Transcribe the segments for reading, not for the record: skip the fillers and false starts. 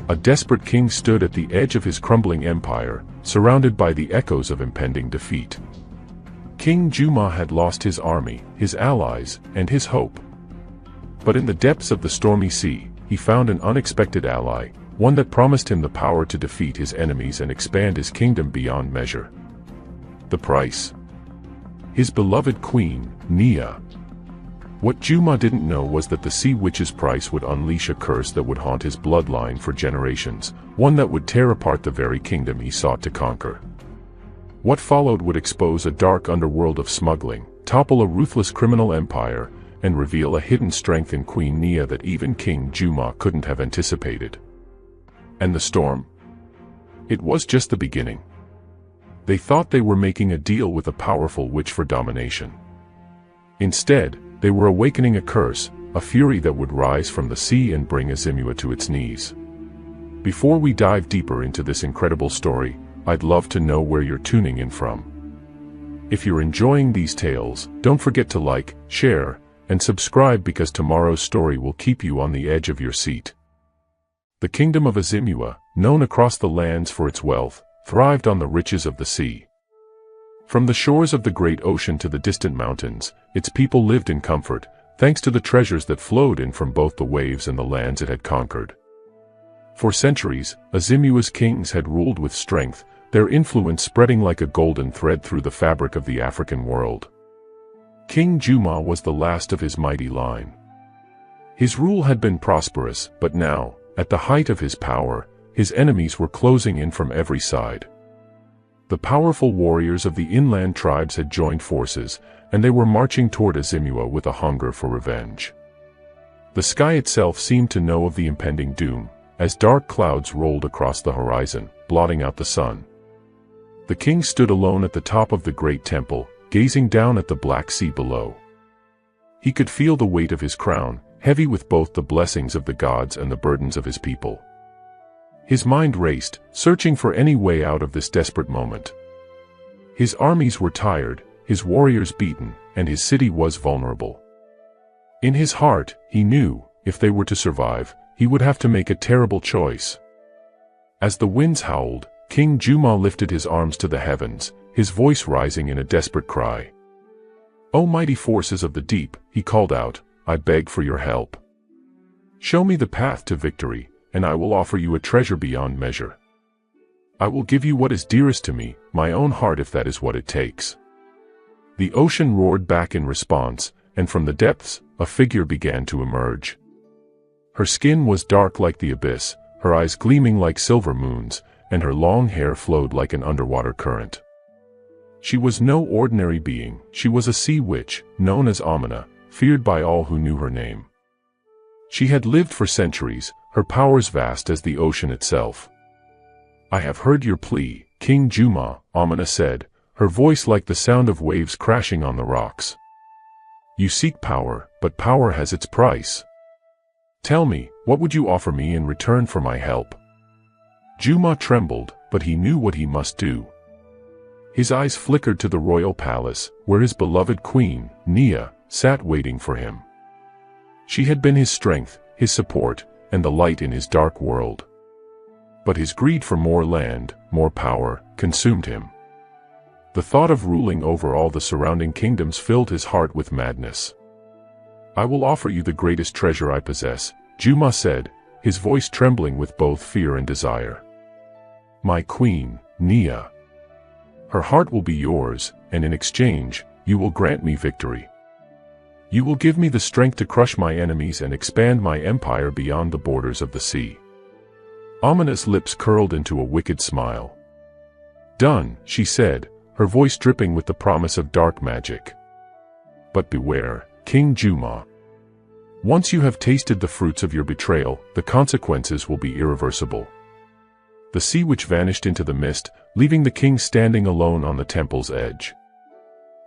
A desperate king stood at the edge of his crumbling empire, surrounded by the echoes of impending defeat. King Juma had lost his army, his allies, and his hope. But in the depths of the stormy sea, he found an unexpected ally, one that promised him the power to defeat his enemies and expand his kingdom beyond measure. The price? His beloved queen, Nia. What Juma didn't know was that the sea witch's price would unleash a curse that would haunt his bloodline for generations, one that would tear apart the very kingdom he sought to conquer. What followed would expose a dark underworld of smuggling, topple a ruthless criminal empire, and reveal a hidden strength in Queen Nia that even King Juma couldn't have anticipated. And the storm? It was just the beginning. They thought they were making a deal with a powerful witch for domination. Instead, they were awakening a curse, a fury that would rise from the sea and bring Azimua to its knees. Before we dive deeper into this incredible story, I'd love to know where you're tuning in from. If you're enjoying these tales, don't forget to like, share, and subscribe because tomorrow's story will keep you on the edge of your seat. The kingdom of Azimua, known across the lands for its wealth, thrived on the riches of the sea. From the shores of the great ocean to the distant mountains, its people lived in comfort, thanks to the treasures that flowed in from both the waves and the lands it had conquered. For centuries, Azimua's kings had ruled with strength, their influence spreading like a golden thread through the fabric of the African world. King Juma was the last of his mighty line. His rule had been prosperous, but now, at the height of his power, his enemies were closing in from every side. The powerful warriors of the inland tribes had joined forces, and they were marching toward Azimua with a hunger for revenge. The sky itself seemed to know of the impending doom, as dark clouds rolled across the horizon, blotting out the sun. The king stood alone at the top of the great temple, gazing down at the Black Sea below. He could feel the weight of his crown, heavy with both the blessings of the gods and the burdens of his people. His mind raced, searching for any way out of this desperate moment. His armies were tired, his warriors beaten, and his city was vulnerable. In his heart, he knew, if they were to survive, he would have to make a terrible choice. As the winds howled, King Juma lifted his arms to the heavens, his voice rising in a desperate cry. "O mighty forces of the deep," he called out, "I beg for your help. Show me the path to victory, and I will offer you a treasure beyond measure. I will give you what is dearest to me, my own heart if that is what it takes." The ocean roared back in response, and from the depths, a figure began to emerge. Her skin was dark like the abyss, her eyes gleaming like silver moons, and her long hair flowed like an underwater current. She was no ordinary being, she was a sea witch, known as Amina, feared by all who knew her name. She had lived for centuries, her powers vast as the ocean itself. "I have heard your plea, King Juma," Amina said, her voice like the sound of waves crashing on the rocks. "You seek power, but power has its price. Tell me, what would you offer me in return for my help?" Juma trembled, but he knew what he must do. His eyes flickered to the royal palace, where his beloved queen, Nia, sat waiting for him. She had been his strength, his support, and the light in his dark world. But his greed for more land, more power, consumed him. The thought of ruling over all the surrounding kingdoms filled his heart with madness. "I will offer you the greatest treasure I possess," Juma said, his voice trembling with both fear and desire. "My queen, Nia. Her heart will be yours, and in exchange, you will grant me victory. You will give me the strength to crush my enemies and expand my empire beyond the borders of the sea." Amina's lips curled into a wicked smile. "Done," she said, her voice dripping with the promise of dark magic. "But beware, King Juma. Once you have tasted the fruits of your betrayal, the consequences will be irreversible." The sea witch vanished into the mist, leaving the king standing alone on the temple's edge.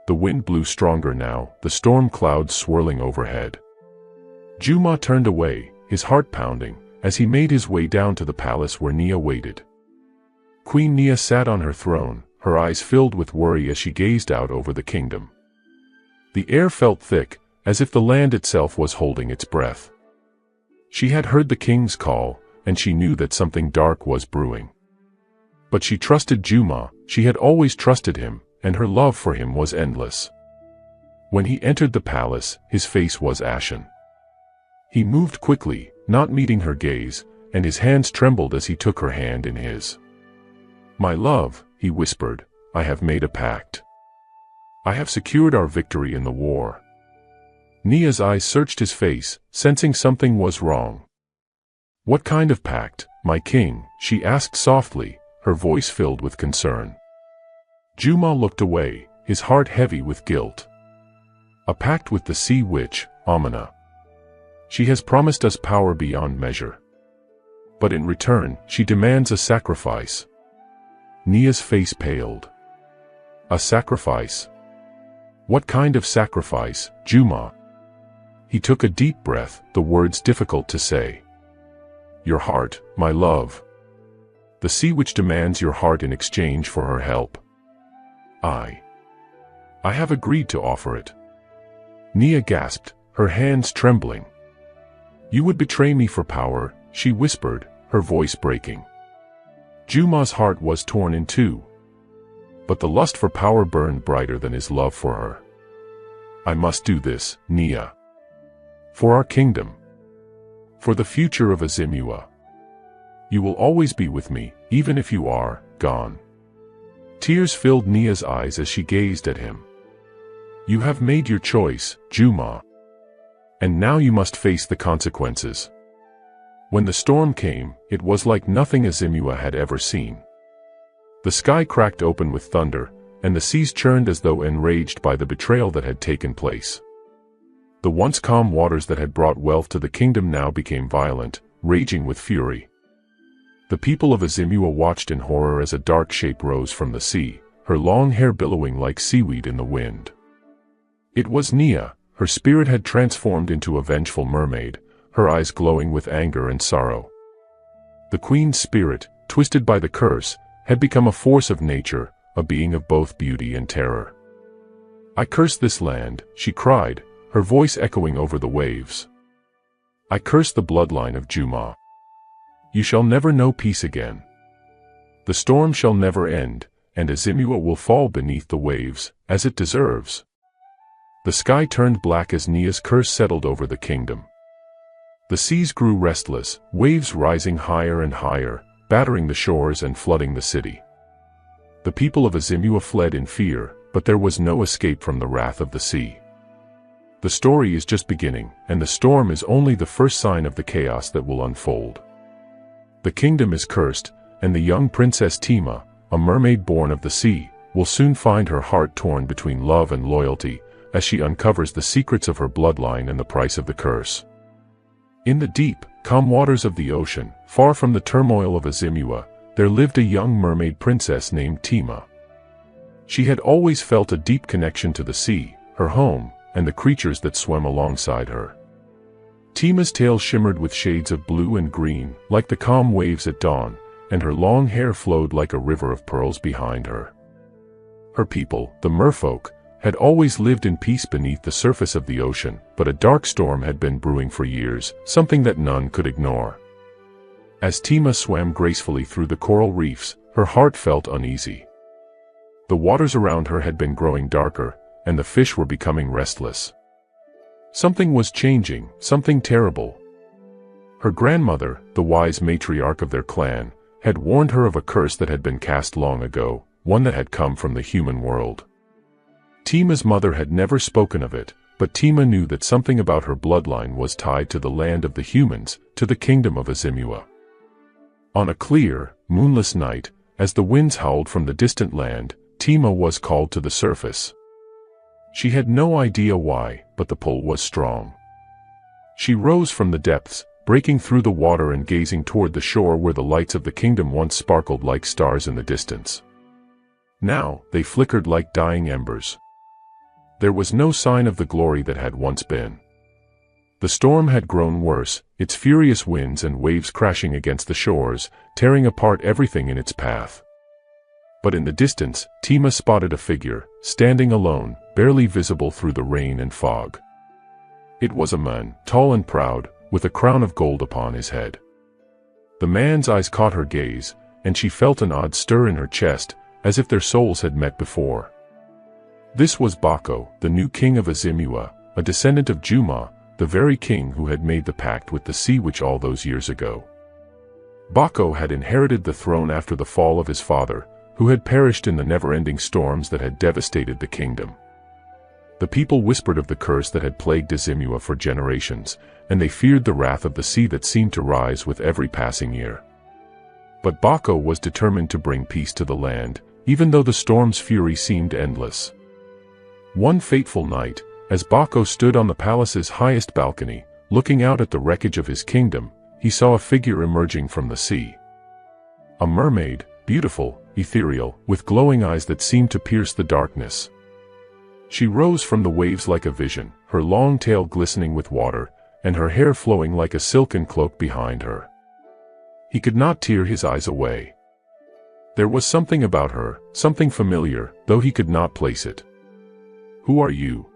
The wind blew stronger now, the storm clouds swirling overhead. Juma turned away, his heart pounding, as he made his way down to the palace where Nia waited. Queen Nia sat on her throne, her eyes filled with worry as she gazed out over the kingdom. The air felt thick, as if the land itself was holding its breath. She had heard the king's call, and she knew that something dark was brewing. But she trusted Juma, she had always trusted him, and her love for him was endless. When he entered the palace, his face was ashen. He moved quickly, not meeting her gaze, and his hands trembled as he took her hand in his. "My love," he whispered, "I have made a pact. I have secured our victory in the war." Nia's eyes searched his face, sensing something was wrong. "What kind of pact, my king?" she asked softly, her voice filled with concern. Juma looked away, his heart heavy with guilt. "A pact with the sea witch, Amina. She has promised us power beyond measure. But in return, she demands a sacrifice." Nia's face paled. "A sacrifice? What kind of sacrifice, Juma?" He took a deep breath, the words difficult to say. "Your heart, my love. The sea witch demands your heart in exchange for her help. I have agreed to offer it." Nia gasped, her hands trembling. "You would betray me for power," she whispered, her voice breaking. Juma's heart was torn in two. But the lust for power burned brighter than his love for her. "I must do this, Nia. For our kingdom. For the future of Azimua. You will always be with me, even if you are gone." Tears filled Nia's eyes as she gazed at him. "You have made your choice, Juma. And now you must face the consequences." When the storm came, it was like nothing Azimua had ever seen. The sky cracked open with thunder, and the seas churned as though enraged by the betrayal that had taken place. The once calm waters that had brought wealth to the kingdom now became violent, raging with fury. The people of Azimua watched in horror as a dark shape rose from the sea, her long hair billowing like seaweed in the wind. It was Nia. Her spirit had transformed into a vengeful mermaid, her eyes glowing with anger and sorrow. The queen's spirit, twisted by the curse, had become a force of nature, a being of both beauty and terror. "I curse this land," she cried, her voice echoing over the waves. "I curse the bloodline of Juma. You shall never know peace again. The storm shall never end, and Azimua will fall beneath the waves, as it deserves." The sky turned black as Nia's curse settled over the kingdom. The seas grew restless, waves rising higher and higher, battering the shores and flooding the city. The people of Azimua fled in fear, but there was no escape from the wrath of the sea. The story is just beginning, and the storm is only the first sign of the chaos that will unfold. The kingdom is cursed, and the young princess Tima, a mermaid born of the sea, will soon find her heart torn between love and loyalty, as she uncovers the secrets of her bloodline and the price of the curse. In the deep, calm waters of the ocean, far from the turmoil of Azimua, there lived a young mermaid princess named Tima. She had always felt a deep connection to the sea, her home, and the creatures that swam alongside her. Tima's tail shimmered with shades of blue and green, like the calm waves at dawn, and her long hair flowed like a river of pearls behind her. Her people, the merfolk, had always lived in peace beneath the surface of the ocean, but a dark storm had been brewing for years, something that none could ignore. As Tima swam gracefully through the coral reefs, her heart felt uneasy. The waters around her had been growing darker, and the fish were becoming restless. Something was changing, something terrible. Her grandmother, the wise matriarch of their clan, had warned her of a curse that had been cast long ago, one that had come from the human world. Tima's mother had never spoken of it, but Tima knew that something about her bloodline was tied to the land of the humans, to the kingdom of Azimua. On a clear, moonless night, as the winds howled from the distant land, Tima was called to the surface. She had no idea why, but the pull was strong. She rose from the depths, breaking through the water and gazing toward the shore where the lights of the kingdom once sparkled like stars in the distance. Now, they flickered like dying embers. There was no sign of the glory that had once been. The storm had grown worse, its furious winds and waves crashing against the shores, tearing apart everything in its path. But in the distance, Tima spotted a figure, standing alone, barely visible through the rain and fog. It was a man, tall and proud, with a crown of gold upon his head. The man's eyes caught her gaze, and she felt an odd stir in her chest, as if their souls had met before. This was Bako, the new king of Azimua, a descendant of Juma, the very king who had made the pact with the sea witch all those years ago. Bako had inherited the throne after the fall of his father, who had perished in the never-ending storms that had devastated the kingdom. The people whispered of the curse that had plagued Azimua for generations, and they feared the wrath of the sea that seemed to rise with every passing year. But Bako was determined to bring peace to the land, even though the storm's fury seemed endless. One fateful night, as Bako stood on the palace's highest balcony, looking out at the wreckage of his kingdom, he saw a figure emerging from the sea. A mermaid, beautiful, ethereal, with glowing eyes that seemed to pierce the darkness. She rose from the waves like a vision, her long tail glistening with water, and her hair flowing like a silken cloak behind her. He could not tear his eyes away. There was something about her, something familiar, though he could not place it. "Who are you?"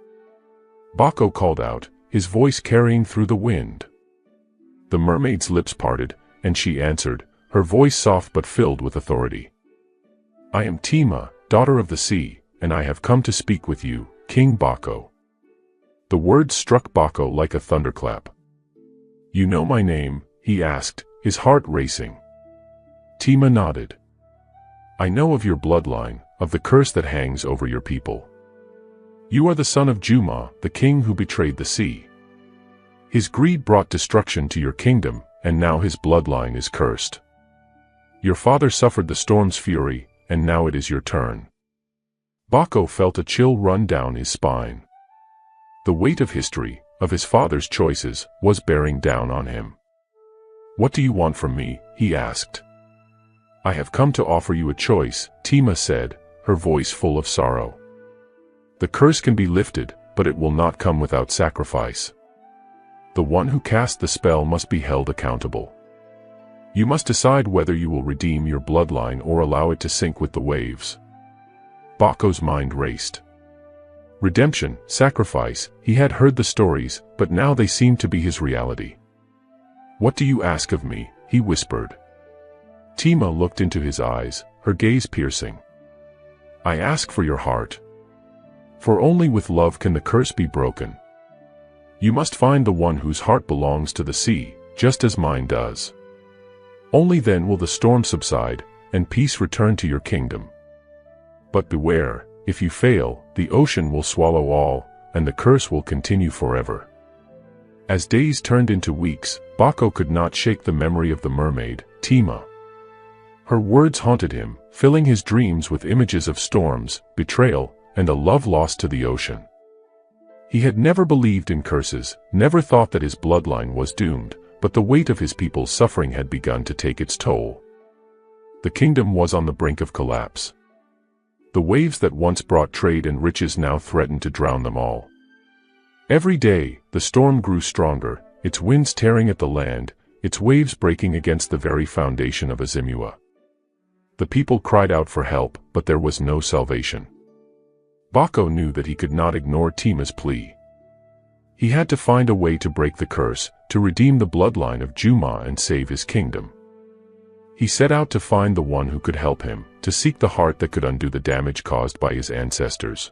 Bako called out, his voice carrying through the wind. The mermaid's lips parted, and she answered, her voice soft but filled with authority. "I am Tima, daughter of the sea, and I have come to speak with you, King Bako." The words struck Bako like a thunderclap. "You know my name?" he asked, his heart racing. Tima nodded. "I know of your bloodline, of the curse that hangs over your people. You are the son of Juma, the king who betrayed the sea. His greed brought destruction to your kingdom, and now his bloodline is cursed. Your father suffered the storm's fury, and now it is your turn." Bako felt a chill run down his spine. The weight of history, of his father's choices, was bearing down on him. "What do you want from me?" he asked. "I have come to offer you a choice," Tima said, her voice full of sorrow. "The curse can be lifted, but it will not come without sacrifice. The one who cast the spell must be held accountable. You must decide whether you will redeem your bloodline or allow it to sink with the waves." Bako's mind raced. Redemption, sacrifice, he had heard the stories, but now they seemed to be his reality. "What do you ask of me?" he whispered. Tima looked into his eyes, her gaze piercing. "I ask for your heart. For only with love can the curse be broken. You must find the one whose heart belongs to the sea, just as mine does. Only then will the storm subside, and peace return to your kingdom. But beware, if you fail, the ocean will swallow all, and the curse will continue forever." As days turned into weeks, Bako could not shake the memory of the mermaid, Tima. Her words haunted him, filling his dreams with images of storms, betrayal, and a love lost to the ocean. He had never believed in curses, never thought that his bloodline was doomed, but the weight of his people's suffering had begun to take its toll. The kingdom was on the brink of collapse. The waves that once brought trade and riches now threatened to drown them all. Every day, the storm grew stronger, its winds tearing at the land, its waves breaking against the very foundation of Azimua. The people cried out for help, but there was no salvation. Bako knew that he could not ignore Tima's plea. He had to find a way to break the curse, to redeem the bloodline of Juma and save his kingdom. He set out to find the one who could help him, to seek the heart that could undo the damage caused by his ancestors.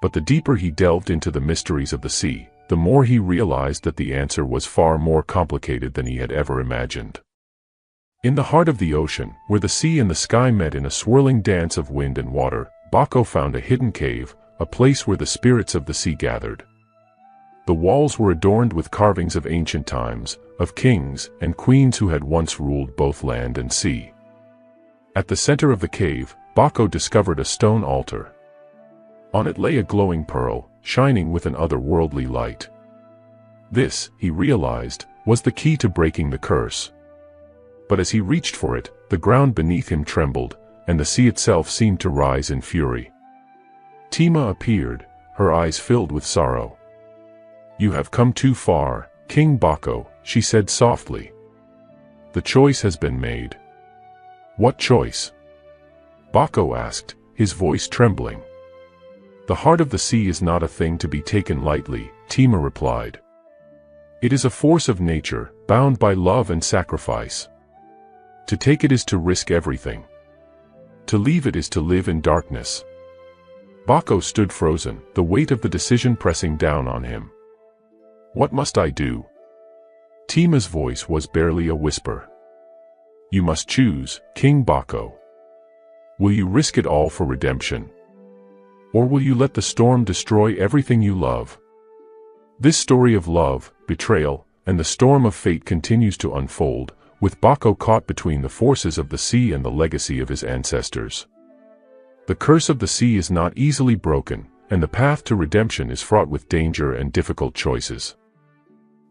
But the deeper he delved into the mysteries of the sea, the more he realized that the answer was far more complicated than he had ever imagined. In the heart of the ocean, where the sea and the sky met in a swirling dance of wind and water, Bako found a hidden cave, a place where the spirits of the sea gathered. The walls were adorned with carvings of ancient times, of kings and queens who had once ruled both land and sea. At the center of the cave, Bako discovered a stone altar. On it lay a glowing pearl, shining with an otherworldly light. This, he realized, was the key to breaking the curse. But as he reached for it, the ground beneath him trembled, and the sea itself seemed to rise in fury. Tima appeared, her eyes filled with sorrow. "You have come too far, King Bako," she said softly. "The choice has been made." "What choice?" Bako asked, his voice trembling. "The heart of the sea is not a thing to be taken lightly," Tima replied. "It is a force of nature, bound by love and sacrifice. To take it is to risk everything. To leave it is to live in darkness. Baco stood frozen, the weight of the decision pressing down on him. What must I do? Tima's voice was barely a whisper. You must choose, King Baco. Will you risk it all for redemption? Or will you let the storm destroy everything you love? This story of love, betrayal, and the storm of fate continues to unfold, with Baco caught between the forces of the sea and the legacy of his ancestors. The curse of the sea is not easily broken, and the path to redemption is fraught with danger and difficult choices.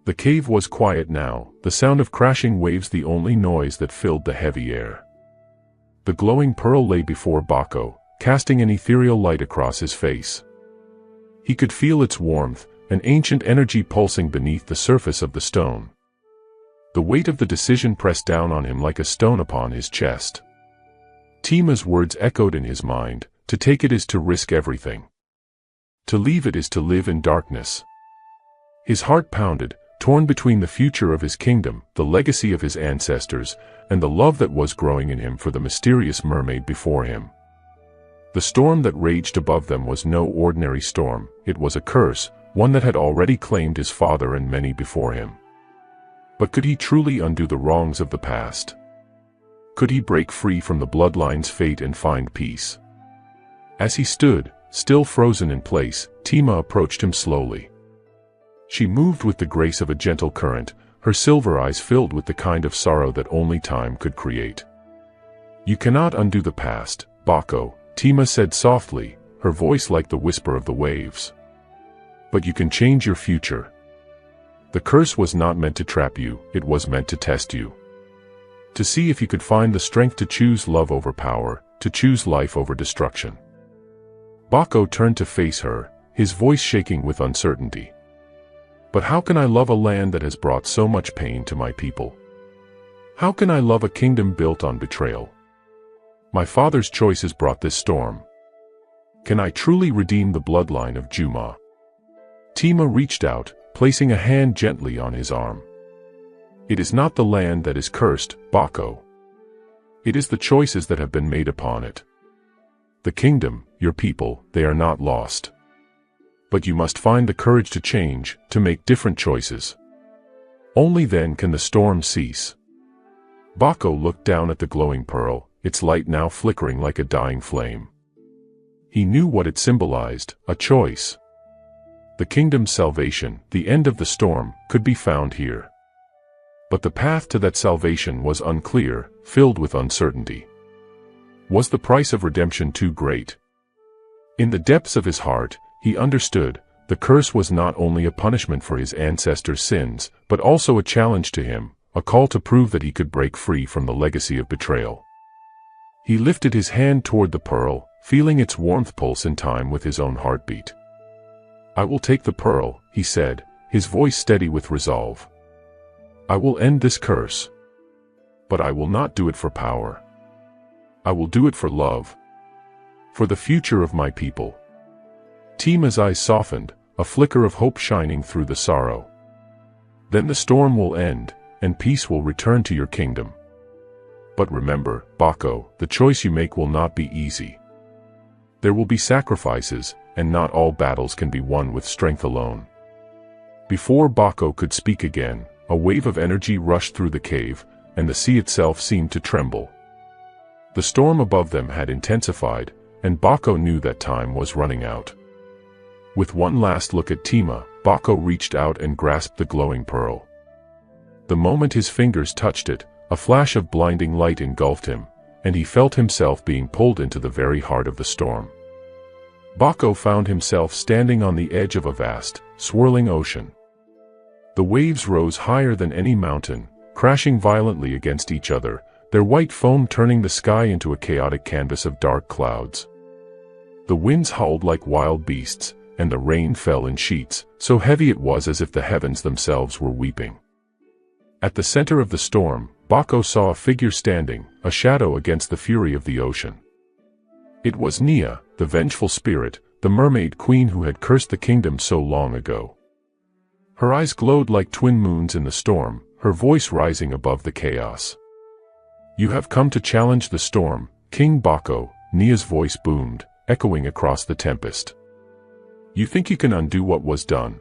The cave was quiet now, the sound of crashing waves the only noise that filled the heavy air. The glowing pearl lay before Baco, casting an ethereal light across his face. He could feel its warmth, an ancient energy pulsing beneath the surface of the stone. The weight of the decision pressed down on him like a stone upon his chest. Tima's words echoed in his mind, to take it is to risk everything. To leave it is to live in darkness. His heart pounded, torn between the future of his kingdom, the legacy of his ancestors, and the love that was growing in him for the mysterious mermaid before him. The storm that raged above them was no ordinary storm, it was a curse, one that had already claimed his father and many before him. But could he truly undo the wrongs of the past? Could he break free from the bloodline's fate and find peace? As he stood, still frozen in place, Tima approached him slowly. She moved with the grace of a gentle current, her silver eyes filled with the kind of sorrow that only time could create. You cannot undo the past, Baco, Tima said softly, her voice like the whisper of the waves. But you can change your future. The curse was not meant to trap you, it was meant to test you. To see if you could find the strength to choose love over power, to choose life over destruction. Baco turned to face her, his voice shaking with uncertainty. But how can I love a land that has brought so much pain to my people? How can I love a kingdom built on betrayal? My father's choices brought this storm. Can I truly redeem the bloodline of Juma? Tima reached out, placing a hand gently on his arm. It is not the land that is cursed, Baco. It is the choices that have been made upon it. The kingdom, your people, they are not lost. But you must find the courage to change, to make different choices. Only then can the storm cease. Baco looked down at the glowing pearl, its light now flickering like a dying flame. He knew what it symbolized, a choice. The kingdom's salvation, the end of the storm, could be found here. But the path to that salvation was unclear, filled with uncertainty. Was the price of redemption too great? In the depths of his heart, he understood, the curse was not only a punishment for his ancestors' sins, but also a challenge to him, a call to prove that he could break free from the legacy of betrayal. He lifted his hand toward the pearl, feeling its warmth pulse in time with his own heartbeat. I will take the pearl, he said, his voice steady with resolve. I will end this curse. But I will not do it for power. I will do it for love. For the future of my people. Tima's eyes softened, a flicker of hope shining through the sorrow. Then the storm will end, and peace will return to your kingdom. But remember, Baco, the choice you make will not be easy. There will be sacrifices, and not all battles can be won with strength alone. Before Baco could speak again, a wave of energy rushed through the cave, and the sea itself seemed to tremble. The storm above them had intensified, and Baco knew that time was running out. With one last look at Tima, Baco reached out and grasped the glowing pearl. The moment his fingers touched it, a flash of blinding light engulfed him, and he felt himself being pulled into the very heart of the storm. Baco found himself standing on the edge of a vast, swirling ocean. The waves rose higher than any mountain, crashing violently against each other, their white foam turning the sky into a chaotic canvas of dark clouds. The winds howled like wild beasts, and the rain fell in sheets, so heavy it was as if the heavens themselves were weeping. At the center of the storm, Baco saw a figure standing, a shadow against the fury of the ocean. It was Nia, the vengeful spirit, the mermaid queen who had cursed the kingdom so long ago. Her eyes glowed like twin moons in the storm, her voice rising above the chaos. You have come to challenge the storm, King Bako, Nia's voice boomed, echoing across the tempest. You think you can undo what was done?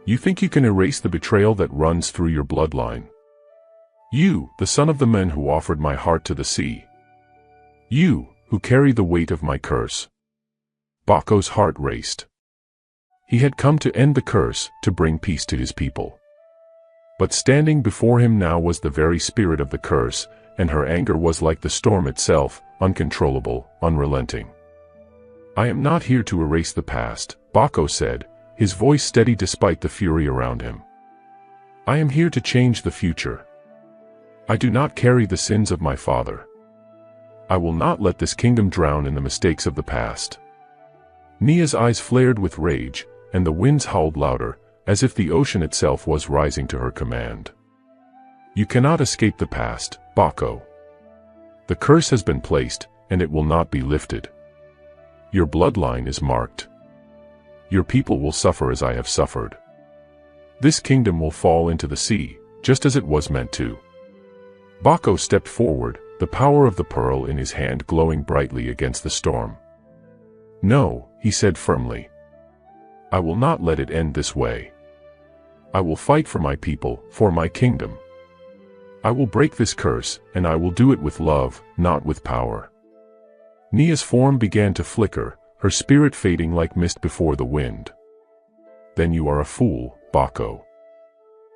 You think you can erase the betrayal that runs through your bloodline? You, the son of the men who offered my heart to the sea. You, who carry the weight of my curse. Bako's heart raced. He had come to end the curse, to bring peace to his people. But standing before him now was the very spirit of the curse, and her anger was like the storm itself, uncontrollable, unrelenting. I am not here to erase the past, Bako said, his voice steady despite the fury around him. I am here to change the future. I do not carry the sins of my father. I will not let this kingdom drown in the mistakes of the past. Nia's eyes flared with rage, and the winds howled louder, as if the ocean itself was rising to her command. You cannot escape the past, Bako. The curse has been placed, and it will not be lifted. Your bloodline is marked. Your people will suffer as I have suffered. This kingdom will fall into the sea, just as it was meant to. Bako stepped forward, the power of the pearl in his hand glowing brightly against the storm. No, he said firmly. I will not let it end this way. I will fight for my people, for my kingdom. I will break this curse, and I will do it with love, not with power. Nia's form began to flicker, her spirit fading like mist before the wind. Then you are a fool, Bako.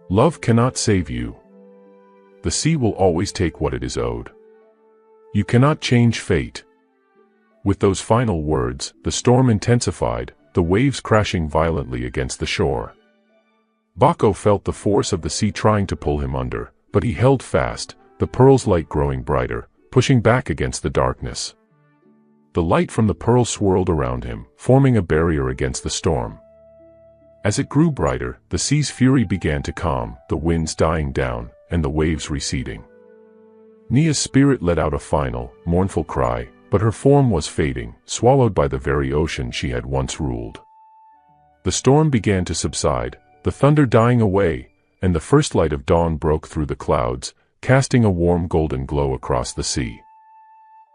Love cannot save you. The sea will always take what it is owed. You cannot change fate. With those final words, the storm intensified, the waves crashing violently against the shore. Bako felt the force of the sea trying to pull him under, but he held fast, the pearl's light growing brighter, pushing back against the darkness. The light from the pearl swirled around him, forming a barrier against the storm. As it grew brighter, the sea's fury began to calm, the winds dying down, and the waves receding. Nia's spirit let out a final, mournful cry, but her form was fading, swallowed by the very ocean she had once ruled. The storm began to subside, the thunder dying away, and the first light of dawn broke through the clouds, casting a warm golden glow across the sea.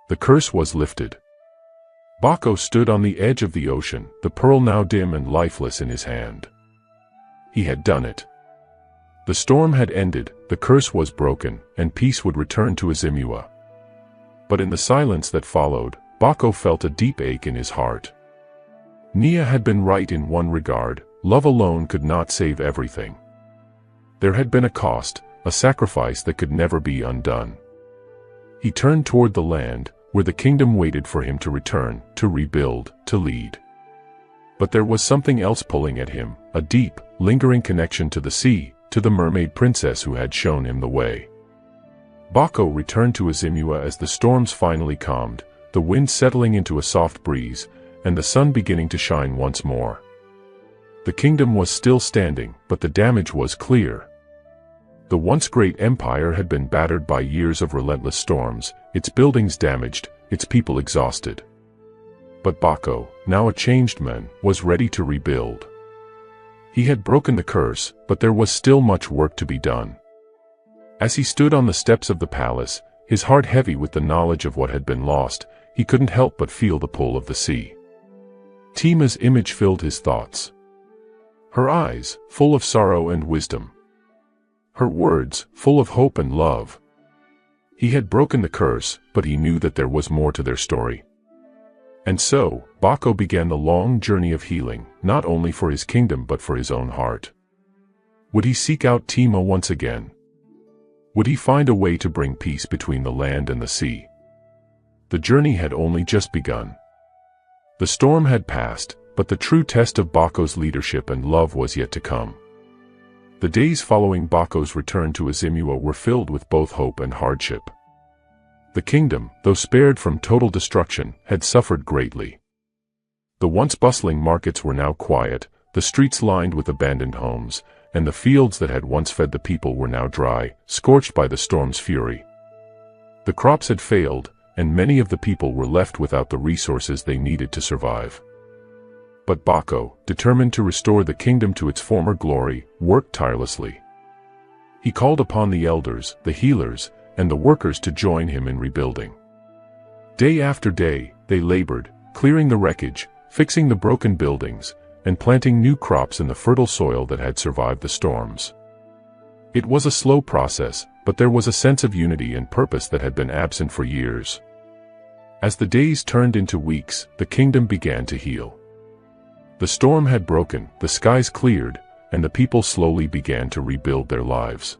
The curse was lifted. Bako stood on the edge of the ocean, the pearl now dim and lifeless in his hand. He had done it. The storm had ended, the curse was broken, and peace would return to Izimua. But in the silence that followed, Bako felt a deep ache in his heart. Nia had been right in one regard, love alone could not save everything. There had been a cost, a sacrifice that could never be undone. He turned toward the land, where the kingdom waited for him to return, to rebuild, to lead. But there was something else pulling at him, a deep, lingering connection to the sea, to the mermaid princess who had shown him the way. Bako returned to Izimua as the storms finally calmed, the wind settling into a soft breeze, and the sun beginning to shine once more. The kingdom was still standing, but the damage was clear. The once great empire had been battered by years of relentless storms, its buildings damaged, its people exhausted. But Bako, now a changed man, was ready to rebuild. He had broken the curse, but there was still much work to be done. As he stood on the steps of the palace, his heart heavy with the knowledge of what had been lost, he couldn't help but feel the pull of the sea. Tima's image filled his thoughts. Her eyes, full of sorrow and wisdom. Her words, full of hope and love. He had broken the curse, but he knew that there was more to their story. And so, Bako began the long journey of healing, not only for his kingdom but for his own heart. Would he seek out Tima once again? Would he find a way to bring peace between the land and the sea? The journey had only just begun. The storm had passed, but the true test of Bako's leadership and love was yet to come. The days following Bako's return to Izimua were filled with both hope and hardship. The kingdom, though spared from total destruction, had suffered greatly. The once bustling markets were now quiet, the streets lined with abandoned homes, and the fields that had once fed the people were now dry, scorched by the storm's fury. The crops had failed, and many of the people were left without the resources they needed to survive. But Bako, determined to restore the kingdom to its former glory, worked tirelessly. He called upon the elders, the healers, and the workers to join him in rebuilding. Day after day, they labored, clearing the wreckage, fixing the broken buildings, and planting new crops in the fertile soil that had survived the storms. It was a slow process, but there was a sense of unity and purpose that had been absent for years. As the days turned into weeks, the kingdom began to heal. The storm had broken, the skies cleared, and the people slowly began to rebuild their lives.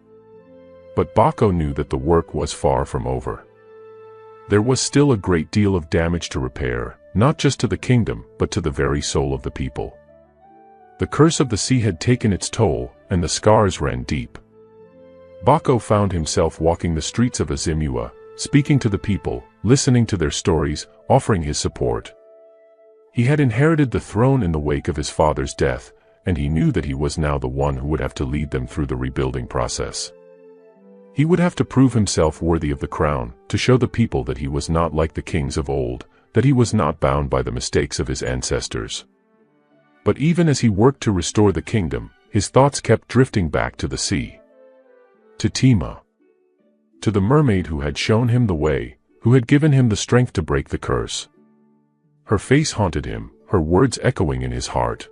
But Baco knew that the work was far from over. There was still a great deal of damage to repair, not just to the kingdom, but to the very soul of the people. The curse of the sea had taken its toll, and the scars ran deep. Baco found himself walking the streets of Azimua, speaking to the people, listening to their stories, offering his support. He had inherited the throne in the wake of his father's death, and he knew that he was now the one who would have to lead them through the rebuilding process. He would have to prove himself worthy of the crown, to show the people that he was not like the kings of old, that he was not bound by the mistakes of his ancestors. But even as he worked to restore the kingdom, his thoughts kept drifting back to the sea. To Tima. To the mermaid who had shown him the way, who had given him the strength to break the curse. Her face haunted him, her words echoing in his heart.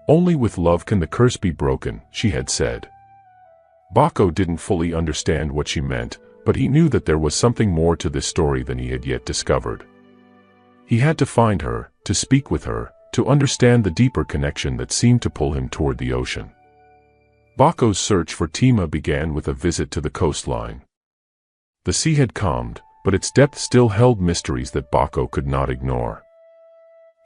"Only with love can the curse be broken," she had said. Baco didn't fully understand what she meant, but he knew that there was something more to this story than he had yet discovered. He had to find her, to speak with her, to understand the deeper connection that seemed to pull him toward the ocean. Baco's search for Tima began with a visit to the coastline. The sea had calmed, but its depth still held mysteries that Baco could not ignore.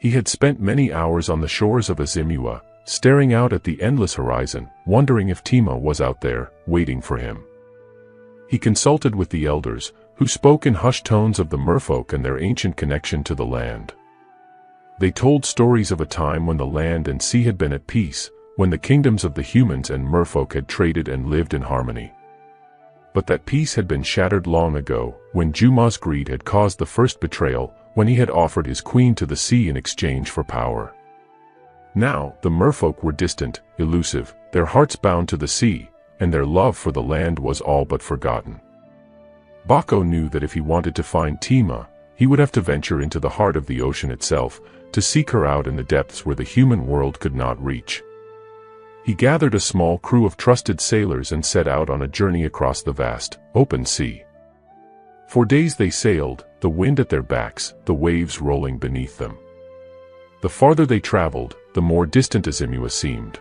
He had spent many hours on the shores of Azimua, staring out at the endless horizon, wondering if Tima was out there, waiting for him. He consulted with the elders, who spoke in hushed tones of the merfolk and their ancient connection to the land. They told stories of a time when the land and sea had been at peace, when the kingdoms of the humans and merfolk had traded and lived in harmony. But that peace had been shattered long ago, when Juma's greed had caused the first betrayal, when he had offered his queen to the sea in exchange for power. Now, the merfolk were distant, elusive, their hearts bound to the sea, and their love for the land was all but forgotten. Baco knew that if he wanted to find Tima, he would have to venture into the heart of the ocean itself, to seek her out in the depths where the human world could not reach. He gathered a small crew of trusted sailors and set out on a journey across the vast, open sea. For days they sailed, the wind at their backs, the waves rolling beneath them. The farther they traveled, the more distant Azimua seemed.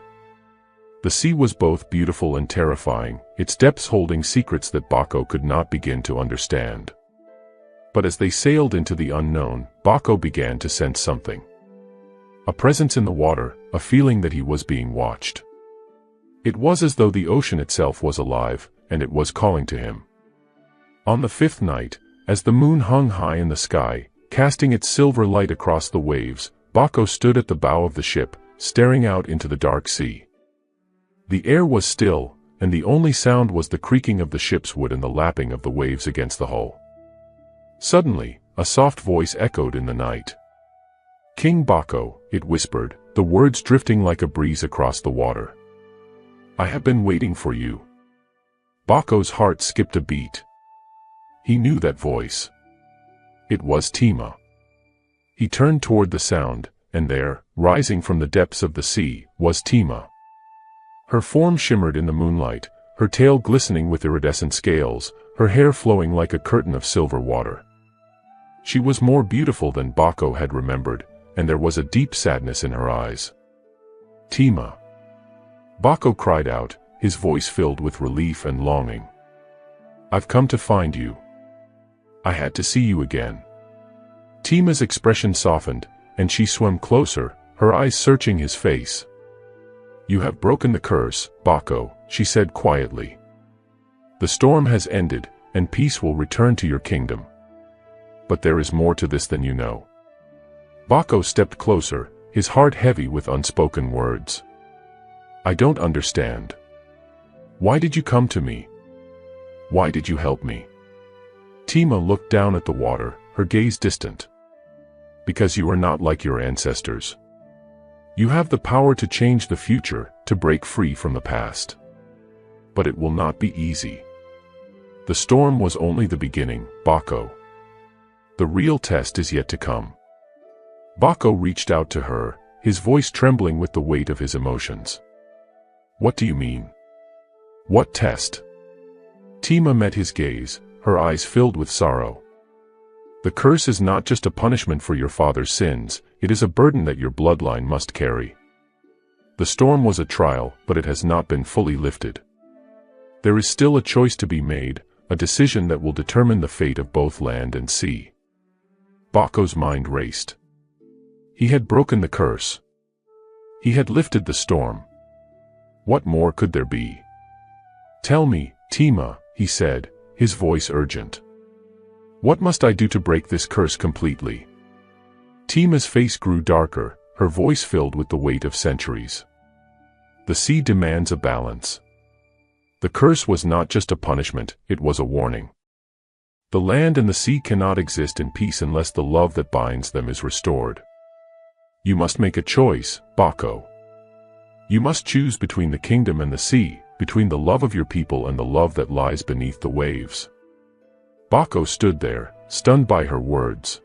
The sea was both beautiful and terrifying, its depths holding secrets that Baco could not begin to understand. But as they sailed into the unknown, Baco began to sense something. A presence in the water, a feeling that he was being watched. It was as though the ocean itself was alive, and it was calling to him. On the fifth night, as the moon hung high in the sky, casting its silver light across the waves, Baco stood at the bow of the ship, staring out into the dark sea. The air was still, and the only sound was the creaking of the ship's wood and the lapping of the waves against the hull. Suddenly, a soft voice echoed in the night. "King Baco," it whispered, the words drifting like a breeze across the water. "I have been waiting for you." Baco's heart skipped a beat. He knew that voice. It was Tima. He turned toward the sound, and there, rising from the depths of the sea, was Tima. Her form shimmered in the moonlight, her tail glistening with iridescent scales, her hair flowing like a curtain of silver water. She was more beautiful than Baco had remembered, and there was a deep sadness in her eyes. "Tima!" Baco cried out, his voice filled with relief and longing. "I've come to find you. I had to see you again." Tima's expression softened, and she swam closer, her eyes searching his face. "You have broken the curse, Baco," she said quietly. "The storm has ended, and peace will return to your kingdom. But there is more to this than you know." Baco stepped closer, his heart heavy with unspoken words. "I don't understand. Why did you come to me? Why did you help me?" Tima looked down at the water, her gaze distant. "Because you are not like your ancestors. You have the power to change the future, to break free from the past. But it will not be easy." The storm was only the beginning, Bako. The real test is yet to come. Bako reached out to her, his voice trembling with the weight of his emotions. What do you mean? What test? Tima met his gaze, her eyes filled with sorrow. The curse is not just a punishment for your father's sins, it is a burden that your bloodline must carry. The storm was a trial, but it has not been fully lifted. There is still a choice to be made, a decision that will determine the fate of both land and sea. Bako's mind raced. He had broken the curse. He had lifted the storm. What more could there be? Tell me, Tima, he said, his voice urgent. What must I do to break this curse completely? Tima's face grew darker, her voice filled with the weight of centuries. The sea demands a balance. The curse was not just a punishment, it was a warning. The land and the sea cannot exist in peace unless the love that binds them is restored. You must make a choice, Bako. You must choose between the kingdom and the sea, between the love of your people and the love that lies beneath the waves. Bako stood there, stunned by her words.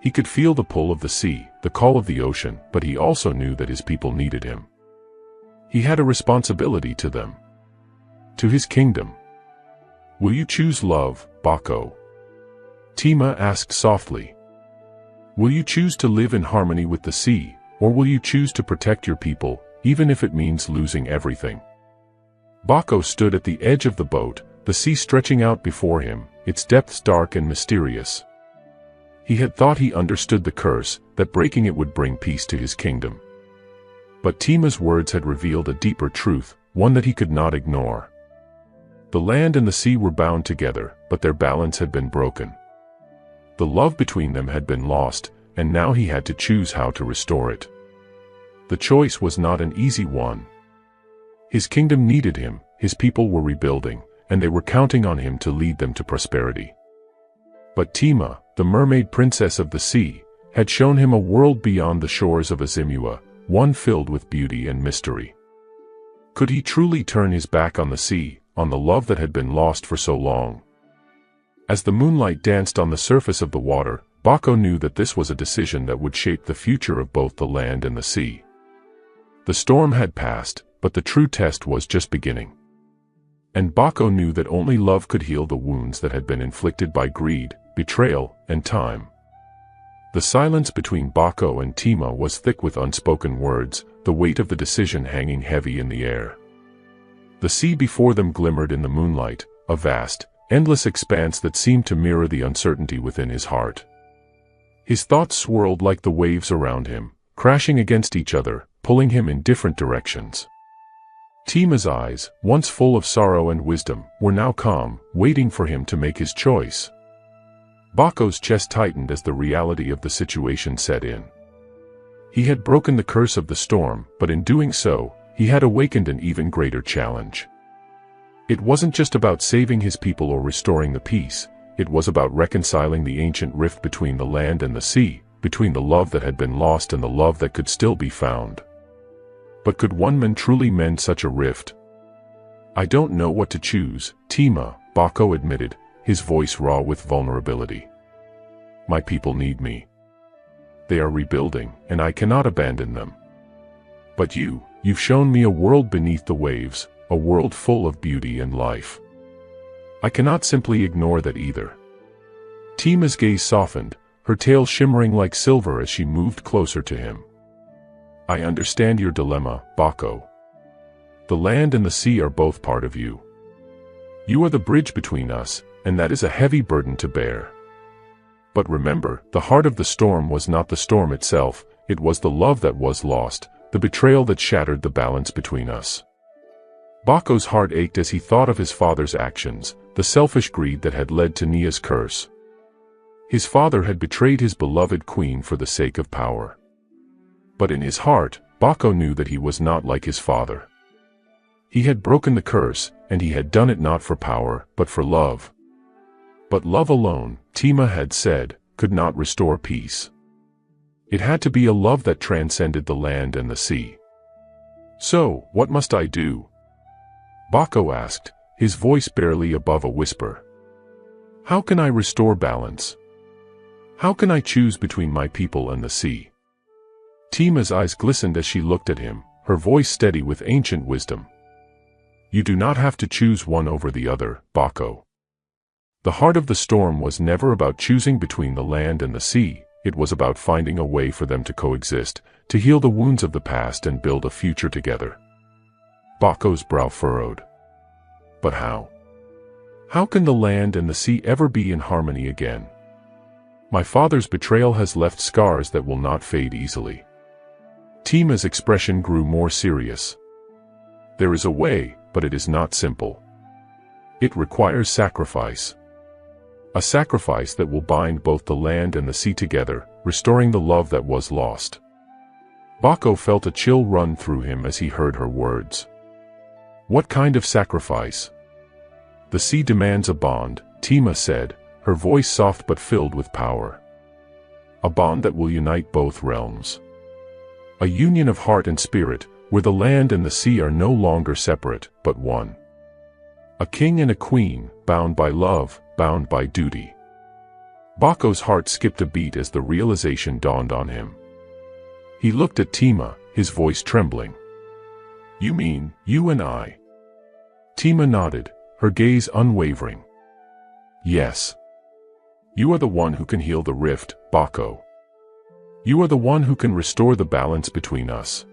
He could feel the pull of the sea, the call of the ocean, but he also knew that his people needed him. He had a responsibility to them. To his kingdom. Will you choose love, Bako? Tima asked softly. Will you choose to live in harmony with the sea, or will you choose to protect your people, even if it means losing everything? Bako stood at the edge of the boat, the sea stretching out before him, its depths dark and mysterious. He had thought he understood the curse, that breaking it would bring peace to his kingdom. But Tima's words had revealed a deeper truth, one that he could not ignore. The land and the sea were bound together, but their balance had been broken. The love between them had been lost, and now he had to choose how to restore it. The choice was not an easy one. His kingdom needed him, his people were rebuilding, and they were counting on him to lead them to prosperity. But Tima, the mermaid princess of the sea, had shown him a world beyond the shores of Azimua, one filled with beauty and mystery. Could he truly turn his back on the sea, on the love that had been lost for so long? As the moonlight danced on the surface of the water, Bako knew that this was a decision that would shape the future of both the land and the sea. The storm had passed, but the true test was just beginning. And Bako knew that only love could heal the wounds that had been inflicted by greed, betrayal, and time. The silence between Bako and Tima was thick with unspoken words, the weight of the decision hanging heavy in the air. The sea before them glimmered in the moonlight, a vast, endless expanse that seemed to mirror the uncertainty within his heart. His thoughts swirled like the waves around him, crashing against each other, pulling him in different directions. Tima's eyes, once full of sorrow and wisdom, were now calm, waiting for him to make his choice. Bako's chest tightened as the reality of the situation set in. He had broken the curse of the storm, but in doing so, he had awakened an even greater challenge. It wasn't just about saving his people or restoring the peace, it was about reconciling the ancient rift between the land and the sea, between the love that had been lost and the love that could still be found. But could one man truly mend such a rift? I don't know what to choose, Tima, Bako admitted, his voice raw with vulnerability. My people need me. They are rebuilding, and I cannot abandon them. But you've shown me a world beneath the waves, a world full of beauty and life. I cannot simply ignore that either. Tima's gaze softened, her tail shimmering like silver as she moved closer to him. I understand your dilemma, Bako. The land and the sea are both part of you. You are the bridge between us, and that is a heavy burden to bear. But remember, the heart of the storm was not the storm itself, it was the love that was lost, the betrayal that shattered the balance between us. Bako's heart ached as he thought of his father's actions, the selfish greed that had led to Nia's curse. His father had betrayed his beloved queen for the sake of power. But in his heart, Bako knew that he was not like his father. He had broken the curse, and he had done it not for power, but for love. But love alone, Tima had said, could not restore peace. It had to be a love that transcended the land and the sea. So, what must I do? Bako asked, his voice barely above a whisper. How can I restore balance? How can I choose between my people and the sea? Tima's eyes glistened as she looked at him, her voice steady with ancient wisdom. You do not have to choose one over the other, Baco. The heart of the storm was never about choosing between the land and the sea, it was about finding a way for them to coexist, to heal the wounds of the past and build a future together. Baco's brow furrowed. But how? How can the land and the sea ever be in harmony again? My father's betrayal has left scars that will not fade easily. Tima's expression grew more serious. There is a way, but it is not simple. It requires sacrifice. A sacrifice that will bind both the land and the sea together, restoring the love that was lost. Baco felt a chill run through him as he heard her words. What kind of sacrifice? The sea demands a bond, Tima said, her voice soft but filled with power. A bond that will unite both realms. A union of heart and spirit, where the land and the sea are no longer separate, but one. A king and a queen, bound by love, bound by duty. Baco's heart skipped a beat as the realization dawned on him. He looked at Tima, his voice trembling. You mean, you and I? Tima nodded, her gaze unwavering. Yes. You are the one who can heal the rift, Baco. You are the one who can restore the balance between us.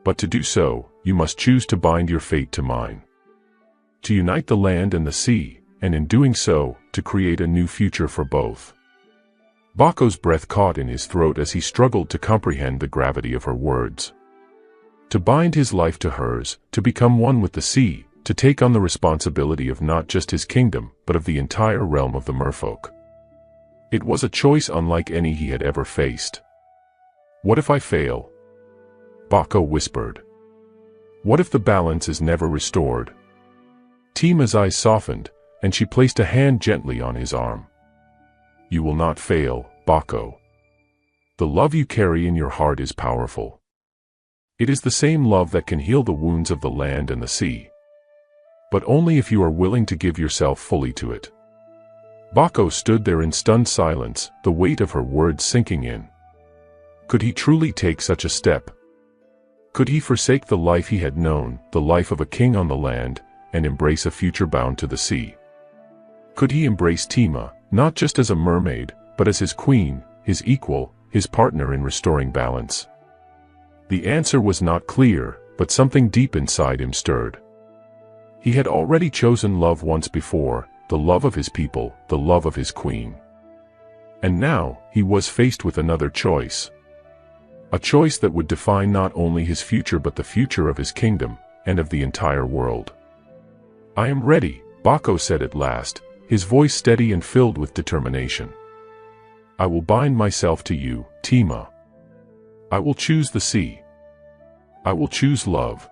But to do so, you must choose to bind your fate to mine. To unite the land and the sea, and in doing so, to create a new future for both. Baco's breath caught in his throat as he struggled to comprehend the gravity of her words. To bind his life to hers, to become one with the sea, to take on the responsibility of not just his kingdom, but of the entire realm of the merfolk. It was a choice unlike any he had ever faced. What if I fail? Baco whispered. What if the balance is never restored? Tima's eyes softened, and she placed a hand gently on his arm. You will not fail, Baco. The love you carry in your heart is powerful. It is the same love that can heal the wounds of the land and the sea. But only if you are willing to give yourself fully to it. Baco stood there in stunned silence, the weight of her words sinking in. Could he truly take such a step? Could he forsake the life he had known, the life of a king on the land, and embrace a future bound to the sea? Could he embrace Tima, not just as a mermaid, but as his queen, his equal, his partner in restoring balance? The answer was not clear, but something deep inside him stirred. He had already chosen love once before, the love of his people, the love of his queen. And now, he was faced with another choice. A choice that would define not only his future but the future of his kingdom, and of the entire world. I am ready, Baco said at last, his voice steady and filled with determination. I will bind myself to you, Tima. I will choose the sea. I will choose love.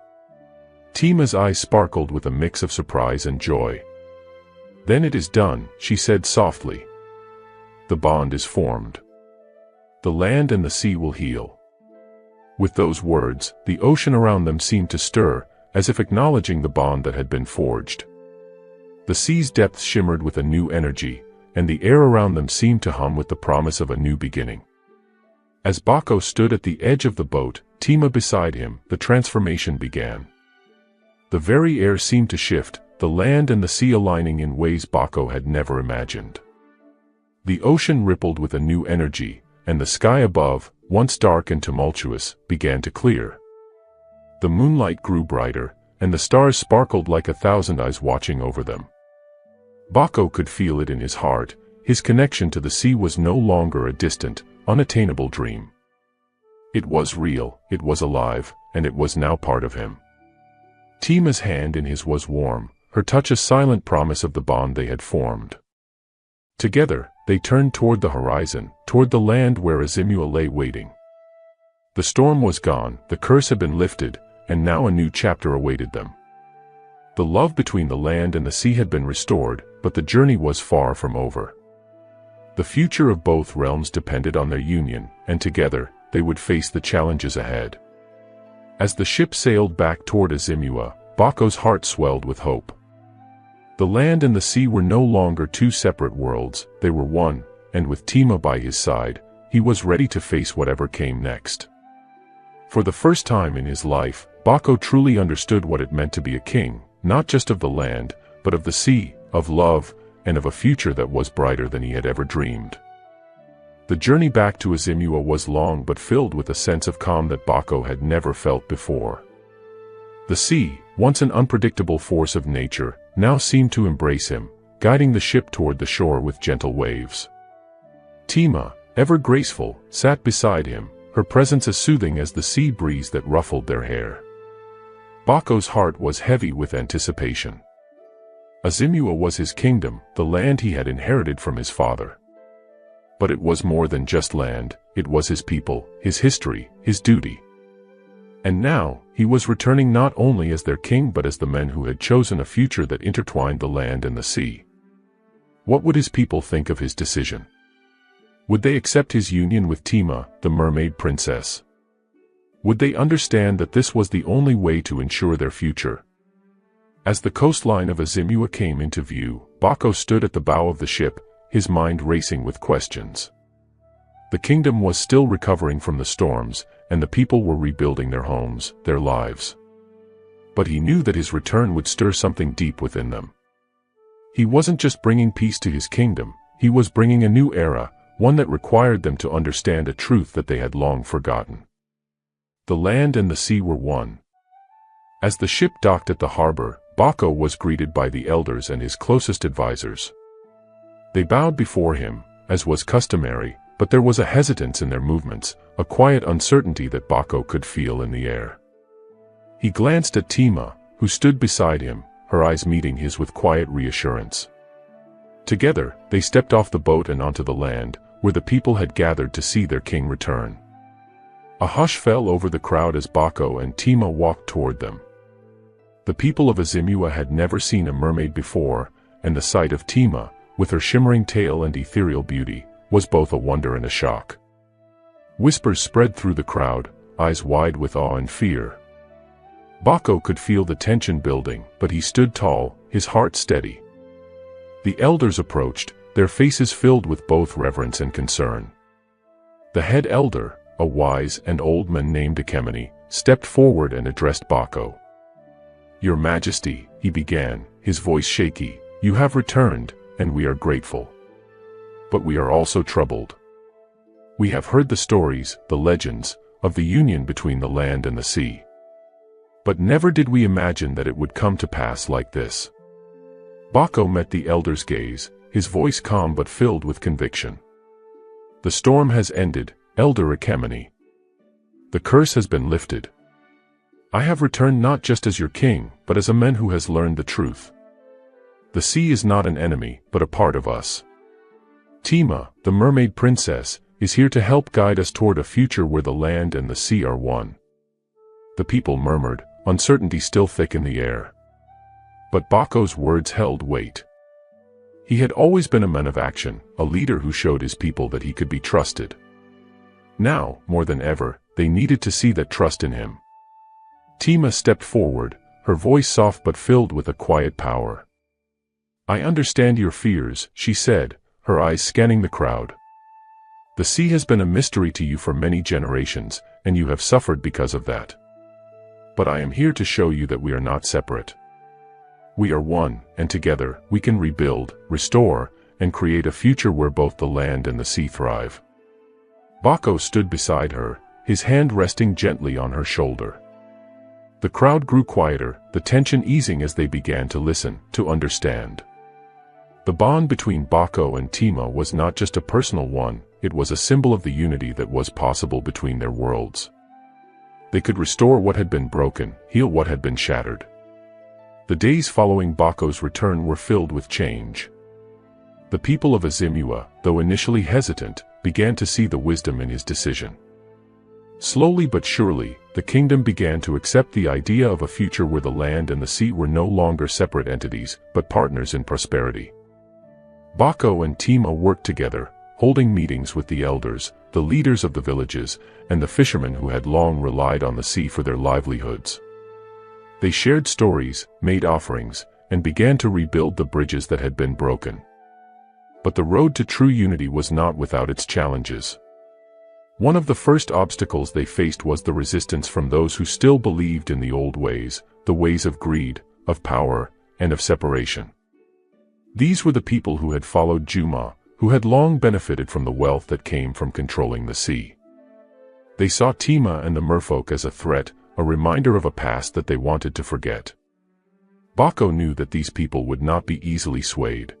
Tima's eyes sparkled with a mix of surprise and joy. Then it is done, she said softly. The bond is formed. The land and the sea will heal. With those words, the ocean around them seemed to stir, as if acknowledging the bond that had been forged. The sea's depths shimmered with a new energy, and the air around them seemed to hum with the promise of a new beginning. As Baco stood at the edge of the boat, Tima beside him, the transformation began. The very air seemed to shift, the land and the sea aligning in ways Baco had never imagined. The ocean rippled with a new energy, and the sky above, once dark and tumultuous, began to clear. The moonlight grew brighter, and the stars sparkled like 1,000 eyes watching over them. Baco could feel it in his heart, his connection to the sea was no longer a distant, unattainable dream. It was real, it was alive, and it was now part of him. Tima's hand in his was warm, her touch a silent promise of the bond they had formed. Together, they turned toward the horizon, toward the land where Azimua lay waiting. The storm was gone, the curse had been lifted, and now a new chapter awaited them. The love between the land and the sea had been restored, but the journey was far from over. The future of both realms depended on their union, and together, they would face the challenges ahead. As the ship sailed back toward Azimua, Baco's heart swelled with hope. The land and the sea were no longer two separate worlds, they were one, and with Tima by his side, he was ready to face whatever came next. For the first time in his life, Bako truly understood what it meant to be a king, not just of the land, but of the sea, of love, and of a future that was brighter than he had ever dreamed. The journey back to Azimua was long but filled with a sense of calm that Bako had never felt before. The sea, once an unpredictable force of nature, now seemed to embrace him, guiding the ship toward the shore with gentle waves. Tima, ever graceful, sat beside him, her presence as soothing as the sea breeze that ruffled their hair. Bako's heart was heavy with anticipation. Azimua was his kingdom, the land he had inherited from his father. But it was more than just land, it was his people, his history, his duty. And now, he was returning not only as their king but as the men who had chosen a future that intertwined the land and the sea. What would his people think of his decision? Would they accept his union with Tima, the mermaid princess? Would they understand that this was the only way to ensure their future? As the coastline of Azimua came into view, Bako stood at the bow of the ship, his mind racing with questions. The kingdom was still recovering from the storms, and the people were rebuilding their homes, their lives. But he knew that his return would stir something deep within them. He wasn't just bringing peace to his kingdom, he was bringing a new era, one that required them to understand a truth that they had long forgotten. The land and the sea were one. As the ship docked at the harbor, Bako was greeted by the elders and his closest advisors. They bowed before him, as was customary, but there was a hesitance in their movements, a quiet uncertainty that Bako could feel in the air. He glanced at Tima, who stood beside him, her eyes meeting his with quiet reassurance. Together, they stepped off the boat and onto the land, where the people had gathered to see their king return. A hush fell over the crowd as Bako and Tima walked toward them. The people of Azimua had never seen a mermaid before, and the sight of Tima, with her shimmering tail and ethereal beauty, was both a wonder and a shock. Whispers spread through the crowd, eyes wide with awe and fear. Bako could feel the tension building, but he stood tall, his heart steady. The elders approached, their faces filled with both reverence and concern. The head elder, a wise and old man named Akemani, stepped forward and addressed Bako. "Your Majesty," he began, his voice shaky, "you have returned, and we are grateful. But we are also troubled. We have heard the stories, the legends, of the union between the land and the sea. But never did we imagine that it would come to pass like this." Bako met the elder's gaze, his voice calm but filled with conviction. "The storm has ended, Elder Akemani. The curse has been lifted. I have returned not just as your king, but as a man who has learned the truth. The sea is not an enemy, but a part of us. Tima, the mermaid princess, is here to help guide us toward a future where the land and the sea are one." The people murmured, uncertainty still thick in the air. But Bako's words held weight. He had always been a man of action, a leader who showed his people that he could be trusted. Now, more than ever, they needed to see that trust in him. Tima stepped forward, her voice soft but filled with a quiet power. "I understand your fears," she said, her eyes scanning the crowd. "The sea has been a mystery to you for many generations, and you have suffered because of that. But I am here to show you that we are not separate. We are one, and together, we can rebuild, restore, and create a future where both the land and the sea thrive." Bako stood beside her, his hand resting gently on her shoulder. The crowd grew quieter, the tension easing as they began to listen, to understand. The bond between Bako and Tima was not just a personal one, it was a symbol of the unity that was possible between their worlds. They could restore what had been broken, heal what had been shattered. The days following Bako's return were filled with change. The people of Azimua, though initially hesitant, began to see the wisdom in his decision. Slowly but surely, the kingdom began to accept the idea of a future where the land and the sea were no longer separate entities, but partners in prosperity. Bako and Tima worked together, holding meetings with the elders, the leaders of the villages, and the fishermen who had long relied on the sea for their livelihoods. They shared stories, made offerings, and began to rebuild the bridges that had been broken. But the road to true unity was not without its challenges. One of the first obstacles they faced was the resistance from those who still believed in the old ways, the ways of greed, of power, and of separation. These were the people who had followed Juma, who had long benefited from the wealth that came from controlling the sea. They saw Tima and the merfolk as a threat, a reminder of a past that they wanted to forget. Bako knew that these people would not be easily swayed.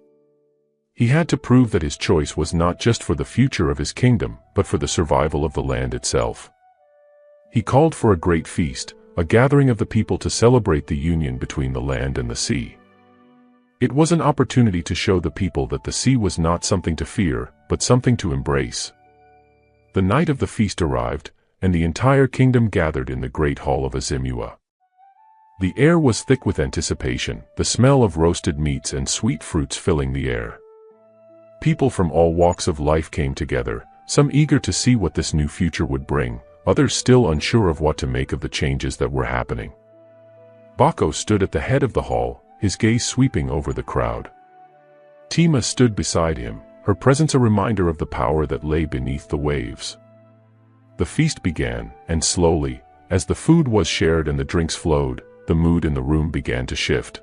He had to prove that his choice was not just for the future of his kingdom, but for the survival of the land itself. He called for a great feast, a gathering of the people to celebrate the union between the land and the sea. It was an opportunity to show the people that the sea was not something to fear, but something to embrace. The night of the feast arrived, and the entire kingdom gathered in the great hall of Azimua. The air was thick with anticipation, the smell of roasted meats and sweet fruits filling the air. People from all walks of life came together, some eager to see what this new future would bring, others still unsure of what to make of the changes that were happening. Bako stood at the head of the hall, his gaze sweeping over the crowd. Tima stood beside him, her presence a reminder of the power that lay beneath the waves. The feast began, and slowly, as the food was shared and the drinks flowed, the mood in the room began to shift.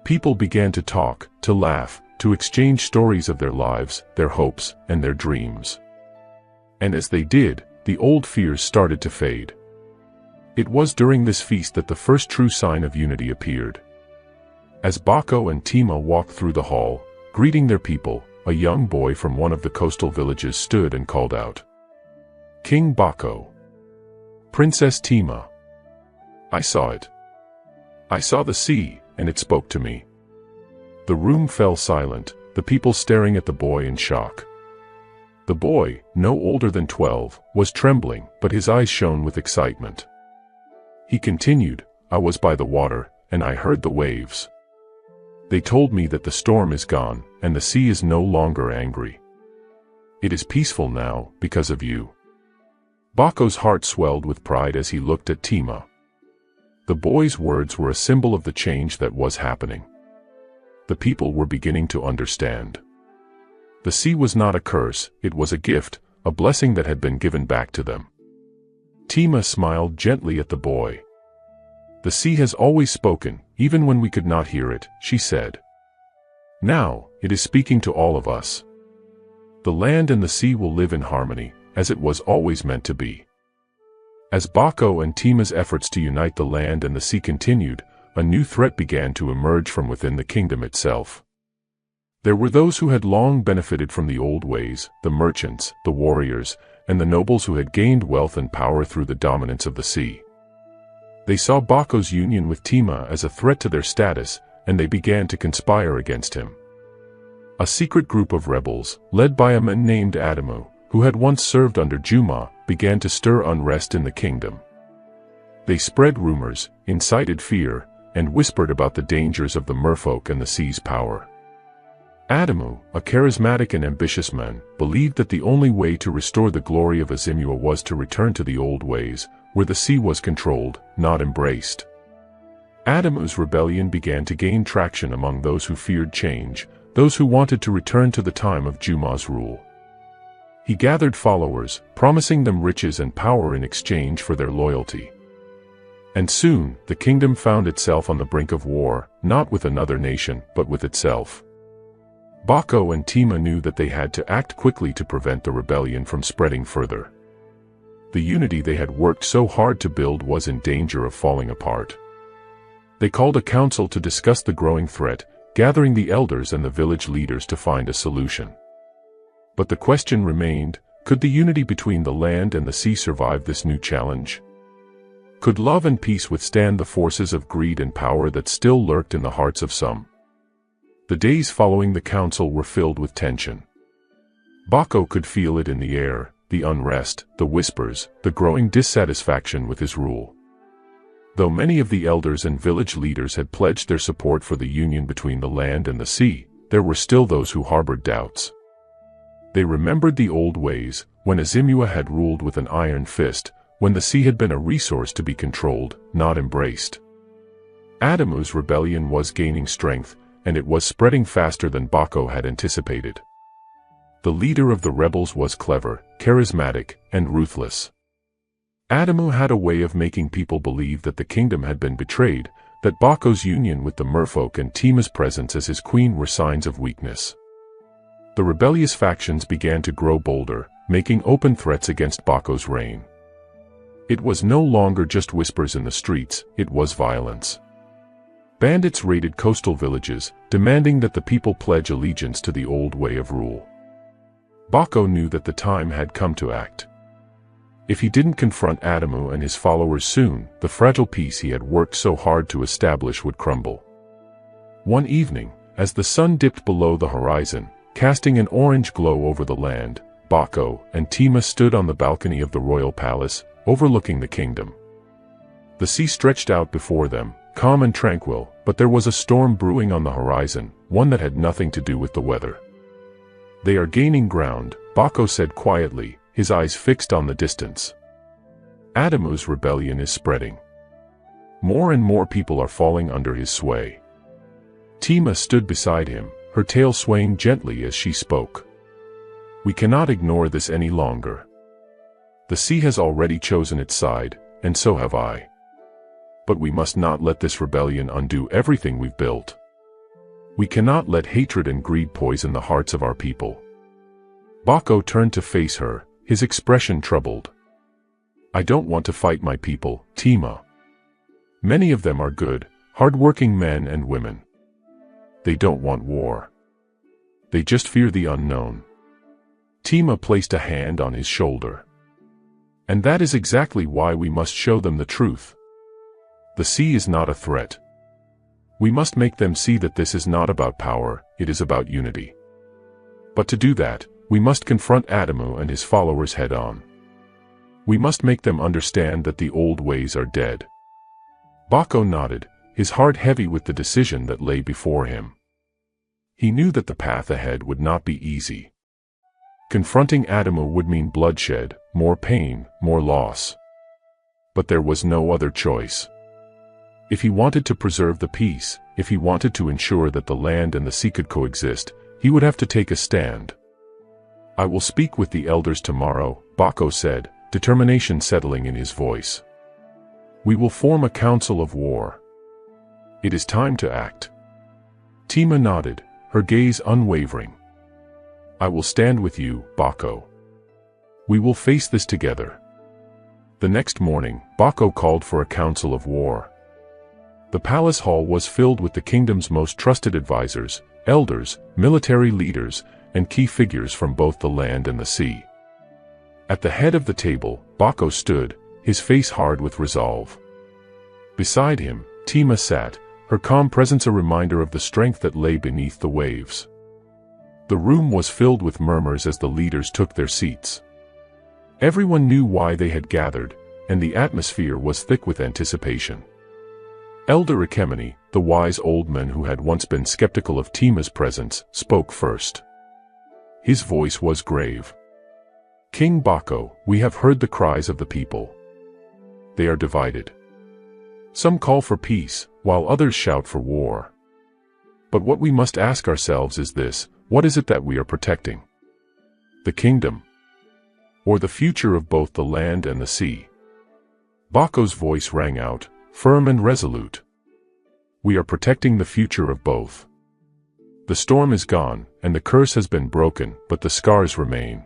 People began to talk, to laugh, to exchange stories of their lives, their hopes, and their dreams. And as they did, the old fears started to fade. It was during this feast that the first true sign of unity appeared. As Bako and Tima walked through the hall, greeting their people, a young boy from one of the coastal villages stood and called out, "King Bako! Princess Tima! I saw it. I saw the sea, and it spoke to me." The room fell silent, the people staring at the boy in shock. The boy, no older than 12, was trembling, but his eyes shone with excitement. He continued, "I was by the water, and I heard the waves. They told me that the storm is gone, and the sea is no longer angry. It is peaceful now, because of you." Bako's heart swelled with pride as he looked at Tima. The boy's words were a symbol of the change that was happening. The people were beginning to understand. The sea was not a curse, it was a gift, a blessing that had been given back to them. Tima smiled gently at the boy. "The sea has always spoken, even when we could not hear it," she said. "Now, it is speaking to all of us. The land and the sea will live in harmony, as it was always meant to be." As Bako and Tima's efforts to unite the land and the sea continued, a new threat began to emerge from within the kingdom itself. There were those who had long benefited from the old ways, the merchants, the warriors, and the nobles who had gained wealth and power through the dominance of the sea. They saw Bako's union with Tima as a threat to their status, and they began to conspire against him. A secret group of rebels, led by a man named Adamu, who had once served under Juma, began to stir unrest in the kingdom. They spread rumors, incited fear, and whispered about the dangers of the merfolk and the sea's power. Adamu, a charismatic and ambitious man, believed that the only way to restore the glory of Azimua was to return to the old ways, where the sea was controlled, not embraced. Adamu's rebellion began to gain traction among those who feared change, those who wanted to return to the time of Juma's rule. He gathered followers, promising them riches and power in exchange for their loyalty. And soon, the kingdom found itself on the brink of war, not with another nation, but with itself. Bako and Tima knew that they had to act quickly to prevent the rebellion from spreading further. The unity they had worked so hard to build was in danger of falling apart. They called a council to discuss the growing threat, gathering the elders and the village leaders to find a solution. But the question remained, could the unity between the land and the sea survive this new challenge? Could love and peace withstand the forces of greed and power that still lurked in the hearts of some? The days following the council were filled with tension. Bako could feel it in the air, the unrest, the whispers, the growing dissatisfaction with his rule. Though many of the elders and village leaders had pledged their support for the union between the land and the sea, there were still those who harbored doubts. They remembered the old ways, when Azimua had ruled with an iron fist, when the sea had been a resource to be controlled, not embraced. Adamu's rebellion was gaining strength, and it was spreading faster than Bako had anticipated. The leader of the rebels was clever, charismatic, and ruthless. Adamu had a way of making people believe that the kingdom had been betrayed, that Bako's union with the merfolk and Tima's presence as his queen were signs of weakness. The rebellious factions began to grow bolder, making open threats against Bako's reign. It was no longer just whispers in the streets, it was violence. Bandits raided coastal villages, demanding that the people pledge allegiance to the old way of rule. Bako knew that the time had come to act. If he didn't confront Adamu and his followers soon, the fragile peace he had worked so hard to establish would crumble. One evening, as the sun dipped below the horizon, casting an orange glow over the land, Bako and Tima stood on the balcony of the royal palace, overlooking the kingdom. The sea stretched out before them, calm and tranquil, but there was a storm brewing on the horizon, one that had nothing to do with the weather. "They are gaining ground," Bako said quietly, his eyes fixed on the distance. "Adamu's rebellion is spreading. More and more people are falling under his sway." Tima stood beside him, her tail swaying gently as she spoke. "We cannot ignore this any longer. The sea has already chosen its side, and so have I. But we must not let this rebellion undo everything we've built. We cannot let hatred and greed poison the hearts of our people." Bako turned to face her, his expression troubled. "I don't want to fight my people, Tima. Many of them are good, hard-working men and women. They don't want war. They just fear the unknown." Tima placed a hand on his shoulder. "And that is exactly why we must show them the truth. The sea is not a threat. We must make them see that this is not about power, it is about unity. But to do that, we must confront Adamu and his followers head-on. We must make them understand that the old ways are dead." Bako nodded, his heart heavy with the decision that lay before him. He knew that the path ahead would not be easy. Confronting Adamu would mean bloodshed, more pain, more loss. But there was no other choice. If he wanted to preserve the peace, if he wanted to ensure that the land and the sea could coexist, he would have to take a stand. "I will speak with the elders tomorrow," Bako said, determination settling in his voice. "We will form a council of war. It is time to act." Tima nodded, her gaze unwavering. "I will stand with you, Bako. We will face this together." The next morning, Bako called for a council of war. The palace hall was filled with the kingdom's most trusted advisors, elders, military leaders, and key figures from both the land and the sea. At the head of the table, Bako stood, his face hard with resolve. Beside him, Tima sat, her calm presence a reminder of the strength that lay beneath the waves. The room was filled with murmurs as the leaders took their seats. Everyone knew why they had gathered, and the atmosphere was thick with anticipation. Elder Ikemeni, the wise old man who had once been skeptical of Tima's presence, spoke first. His voice was grave. "King Bako, we have heard the cries of the people. They are divided. Some call for peace, while others shout for war. But what we must ask ourselves is this: what is it that we are protecting? The kingdom? Or the future of both the land and the sea?" Bako's voice rang out, firm and resolute. "We are protecting the future of both. The storm is gone, and the curse has been broken, but the scars remain.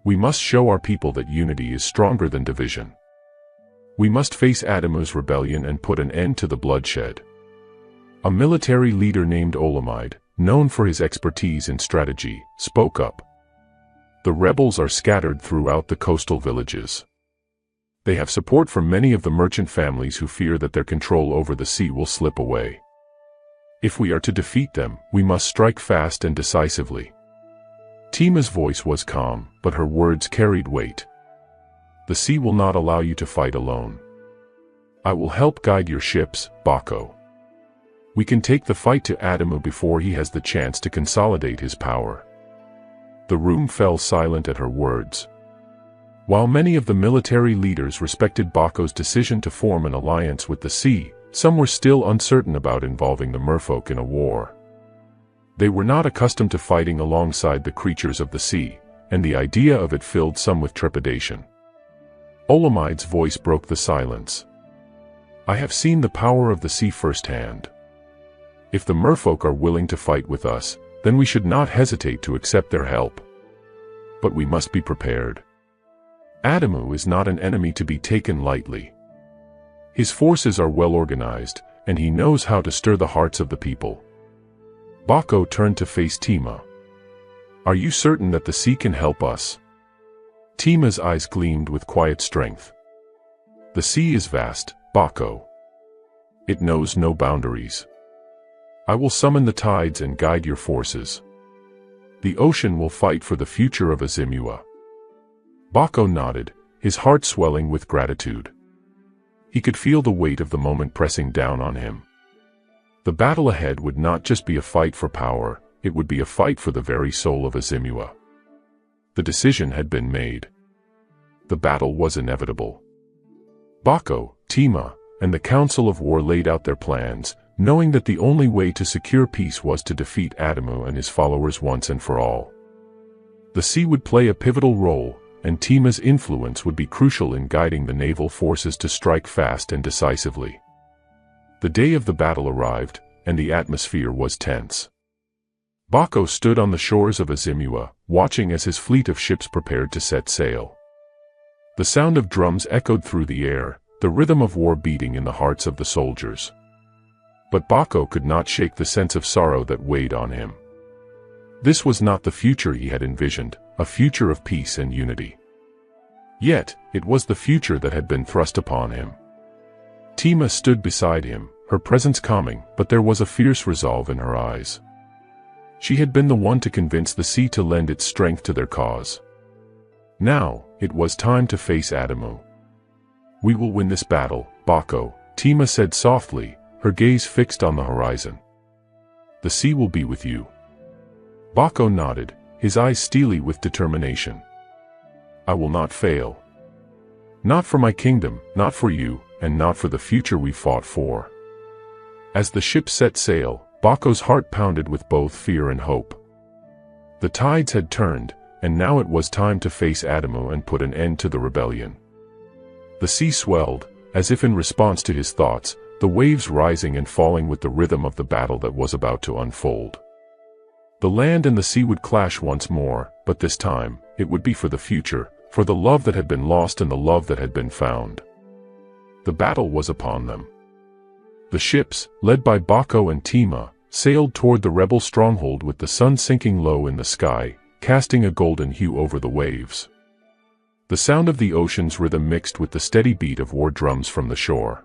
We must show our people that unity is stronger than division. We must face Adamu's rebellion and put an end to the bloodshed." A military leader named Olamide, known for his expertise in strategy, spoke up. "The rebels are scattered throughout the coastal villages. They have support from many of the merchant families who fear that their control over the sea will slip away. If we are to defeat them, we must strike fast and decisively." Tima's voice was calm, but her words carried weight. "The sea will not allow you to fight alone. I will help guide your ships, Bako. We can take the fight to Adamu before he has the chance to consolidate his power." The room fell silent at her words. While many of the military leaders respected Bako's decision to form an alliance with the sea, Some were still uncertain about involving the merfolk in a war. They were not accustomed to fighting alongside the creatures of the sea, and the idea of it filled some with trepidation. Olamide's voice broke the silence. I have seen the power of the sea firsthand. If the merfolk are willing to fight with us, then we should not hesitate to accept their help. But we must be prepared. Adamu is not an enemy to be taken lightly. His forces are well organized, and he knows how to stir the hearts of the people. Bako turned to face Tima. Are you certain that the sea can help us? Tima's eyes gleamed with quiet strength. The sea is vast, Bako. It knows no boundaries. I will summon the tides and guide your forces. The ocean will fight for the future of Azimua. Bako nodded, his heart swelling with gratitude. He could feel the weight of the moment pressing down on him. The battle ahead would not just be a fight for power, it would be a fight for the very soul of Azimua. The decision had been made. The battle was inevitable. Bako, Tima, and the Council of War laid out their plans, knowing that the only way to secure peace was to defeat Adamu and his followers once and for all. The sea would play a pivotal role, and Tima's influence would be crucial in guiding the naval forces to strike fast and decisively. The day of the battle arrived, and the atmosphere was tense. Bako stood on the shores of Azimua, watching as his fleet of ships prepared to set sail. The sound of drums echoed through the air, the rhythm of war beating in the hearts of the soldiers. But Bako could not shake the sense of sorrow that weighed on him. This was not the future he had envisioned, a future of peace and unity. Yet, it was the future that had been thrust upon him. Tima stood beside him, her presence calming, but there was a fierce resolve in her eyes. She had been the one to convince the sea to lend its strength to their cause. Now, it was time to face Adamu. We will win this battle, Bako, Tima said softly, her gaze fixed on the horizon. The sea will be with you. Bako nodded, his eyes steely with determination. I will not fail. Not for my kingdom, not for you, and not for the future we fought for. As the ship set sail, Bako's heart pounded with both fear and hope. The tides had turned, and now it was time to face Adamu and put an end to the rebellion. The sea swelled, as if in response to his thoughts, the waves rising and falling with the rhythm of the battle that was about to unfold. The land and the sea would clash once more, but this time, it would be for the future, for the love that had been lost and the love that had been found. The battle was upon them. The ships, led by Bako and Tima, sailed toward the rebel stronghold with the sun sinking low in the sky, casting a golden hue over the waves. The sound of the ocean's rhythm mixed with the steady beat of war drums from the shore.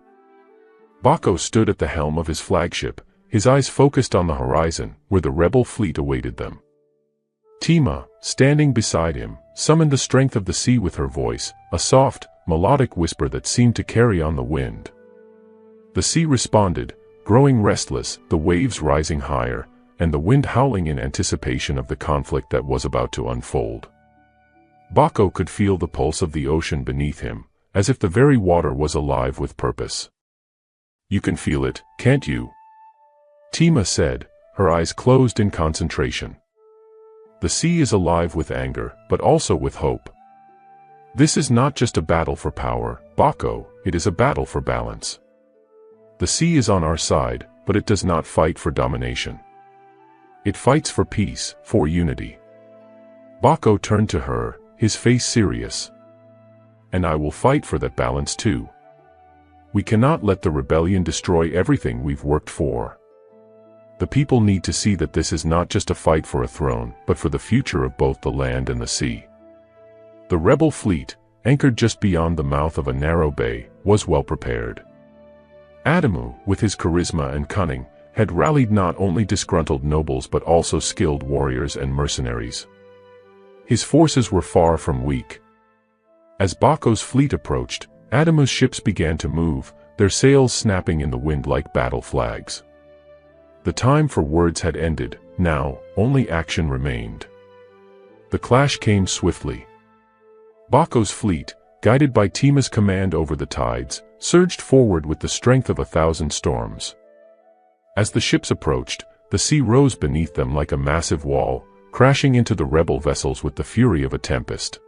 Bako stood at the helm of his flagship, his eyes focused on the horizon, where the rebel fleet awaited them. Tima, standing beside him, summoned the strength of the sea with her voice, a soft, melodic whisper that seemed to carry on the wind. The sea responded, growing restless, the waves rising higher, and the wind howling in anticipation of the conflict that was about to unfold. Bako could feel the pulse of the ocean beneath him, as if the very water was alive with purpose. You can feel it, can't you? Tima said, her eyes closed in concentration. The sea is alive with anger, but also with hope. This is not just a battle for power, Bako, it is a battle for balance. The sea is on our side, but it does not fight for domination. It fights for peace, for unity. Bako turned to her, his face serious. And I will fight for that balance too. We cannot let the rebellion destroy everything we've worked for. The people need to see that this is not just a fight for a throne, but for the future of both the land and the sea. The rebel fleet, anchored just beyond the mouth of a narrow bay, was well prepared. Adamu, with his charisma and cunning, had rallied not only disgruntled nobles but also skilled warriors and mercenaries. His forces were far from weak. As Bako's fleet approached, Adamu's ships began to move, their sails snapping in the wind like battle flags. The time for words had ended, now, only action remained. The clash came swiftly. Bako's fleet, guided by Tima's command over the tides, surged forward with the strength of 1,000 storms. As the ships approached, the sea rose beneath them like a massive wall, crashing into the rebel vessels with the fury of a tempest.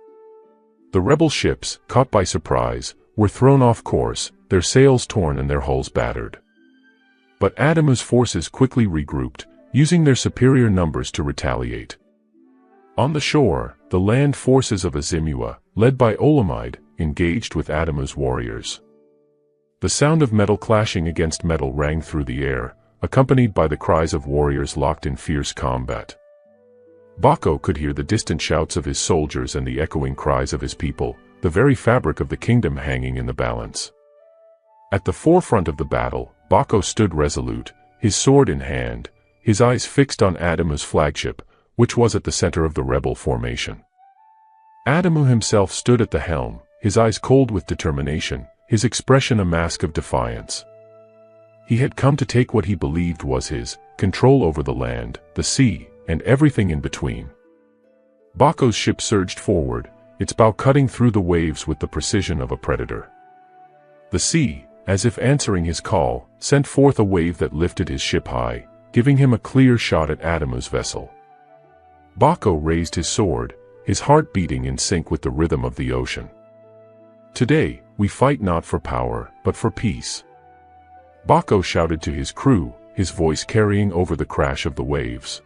The rebel ships, caught by surprise, were thrown off course, their sails torn and their hulls battered. But Adamu's forces quickly regrouped, using their superior numbers to retaliate. On the shore, the land forces of Azimua, led by Olamide, engaged with Adamu's warriors. The sound of metal clashing against metal rang through the air, accompanied by the cries of warriors locked in fierce combat. Bako could hear the distant shouts of his soldiers and the echoing cries of his people, the very fabric of the kingdom hanging in the balance. At the forefront of the battle, Bako stood resolute, his sword in hand, his eyes fixed on Adamu's flagship, which was at the center of the rebel formation. Adamu himself stood at the helm, his eyes cold with determination, his expression a mask of defiance. He had come to take what he believed was his control over the land, the sea, and everything in between. Bako's ship surged forward, its bow cutting through the waves with the precision of a predator. The sea, as if answering his call, sent forth a wave that lifted his ship high, giving him a clear shot at Adamu's vessel. Bako raised his sword, his heart beating in sync with the rhythm of the ocean. Today, we fight not for power, but for peace. Bako shouted to his crew, his voice carrying over the crash of the waves.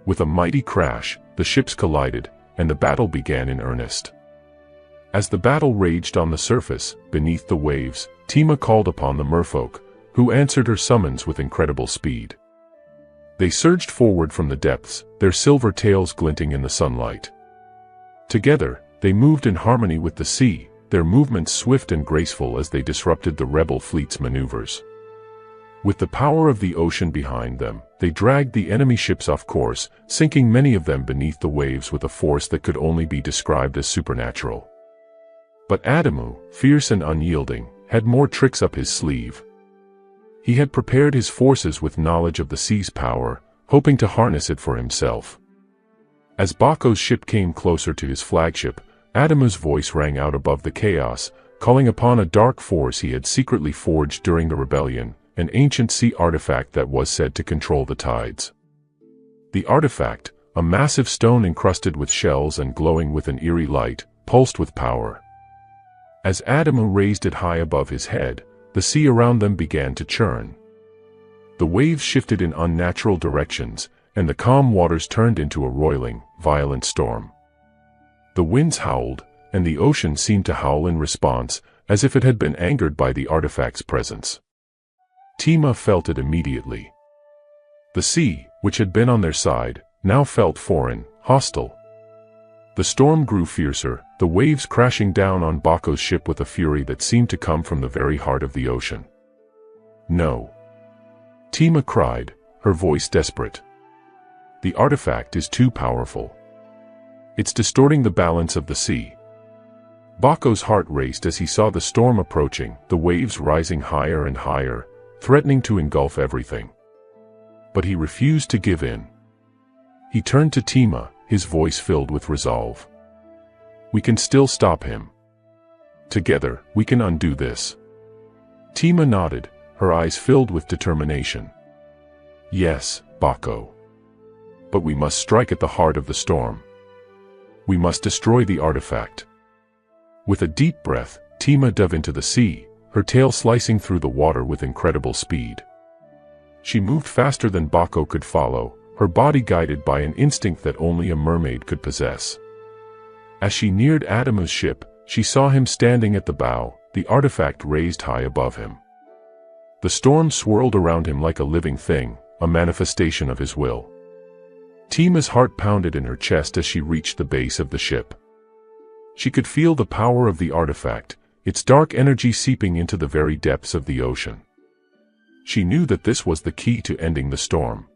With a mighty crash, the ships collided, and the battle began in earnest. As the battle raged on the surface, beneath the waves, Tima called upon the merfolk, who answered her summons with incredible speed. They surged forward from the depths, their silver tails glinting in the sunlight. Together, they moved in harmony with the sea, their movements swift and graceful as they disrupted the rebel fleet's maneuvers. With the power of the ocean behind them, they dragged the enemy ships off course, sinking many of them beneath the waves with a force that could only be described as supernatural. But Adamu, fierce and unyielding, had more tricks up his sleeve. He had prepared his forces with knowledge of the sea's power, hoping to harness it for himself. As Bako's ship came closer to his flagship, Adamu's voice rang out above the chaos, calling upon a dark force he had secretly forged during the rebellion, an ancient sea artifact that was said to control the tides. The artifact, a massive stone encrusted with shells and glowing with an eerie light, pulsed with power. As Adamu raised it high above his head, the sea around them began to churn. The waves shifted in unnatural directions, and the calm waters turned into a roiling, violent storm. The winds howled, and the ocean seemed to howl in response, as if it had been angered by the artifact's presence. Tima felt it immediately. The sea, which had been on their side, now felt foreign, hostile. The storm grew fiercer, the waves crashing down on Bako's ship with a fury that seemed to come from the very heart of the ocean. "No!" Tima cried, her voice desperate. "The artifact is too powerful. It's distorting the balance of the sea." Bako's heart raced as he saw the storm approaching, the waves rising higher and higher, threatening to engulf everything. But he refused to give in. He turned to Tima, his voice filled with resolve. "We can still stop him. Together, we can undo this." Tima nodded, her eyes filled with determination. "Yes, Bako. But we must strike at the heart of the storm. We must destroy the artifact." With a deep breath, Tima dove into the sea, her tail slicing through the water with incredible speed. She moved faster than Bako could follow, her body guided by an instinct that only a mermaid could possess. As she neared Adamu's ship, she saw him standing at the bow, the artifact raised high above him. The storm swirled around him like a living thing, a manifestation of his will. Tima's heart pounded in her chest as she reached the base of the ship. She could feel the power of the artifact, its dark energy seeping into the very depths of the ocean. She knew that this was the key to ending the storm.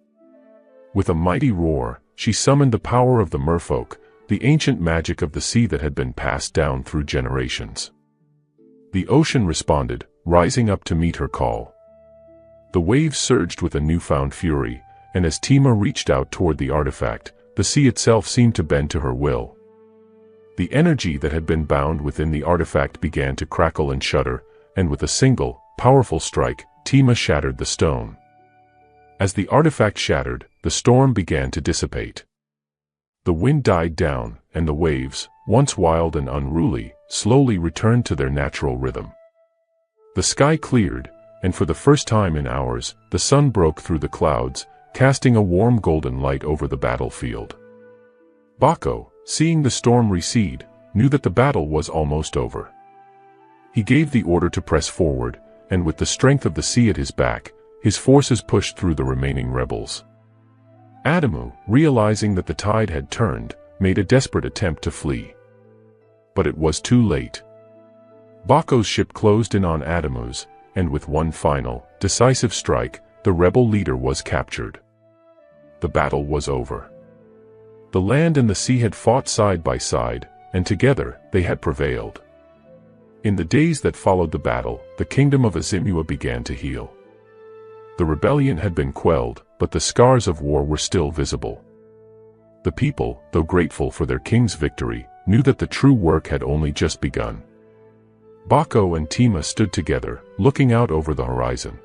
With a mighty roar, she summoned the power of the merfolk, the ancient magic of the sea that had been passed down through generations. The ocean responded, rising up to meet her call. The waves surged with a newfound fury, and as Tima reached out toward the artifact, the sea itself seemed to bend to her will. The energy that had been bound within the artifact began to crackle and shudder, and with a single, powerful strike, Tima shattered the stone. As the artifact shattered, the storm began to dissipate. The wind died down, and the waves, once wild and unruly, slowly returned to their natural rhythm. The sky cleared, and for the first time in hours, the sun broke through the clouds, casting a warm golden light over the battlefield. Bako, seeing the storm recede, knew that the battle was almost over. He gave the order to press forward, and with the strength of the sea at his back, his forces pushed through the remaining rebels. Adamu, realizing that the tide had turned, made a desperate attempt to flee. But it was too late. Bako's ship closed in on Adamu's, and with one final, decisive strike, the rebel leader was captured. The battle was over. The land and the sea had fought side by side, and together, they had prevailed. In the days that followed the battle, the kingdom of Azimua began to heal. The rebellion had been quelled, but the scars of war were still visible. The people, though grateful for their king's victory, knew that the true work had only just begun. Bako and Tima stood together, looking out over the horizon.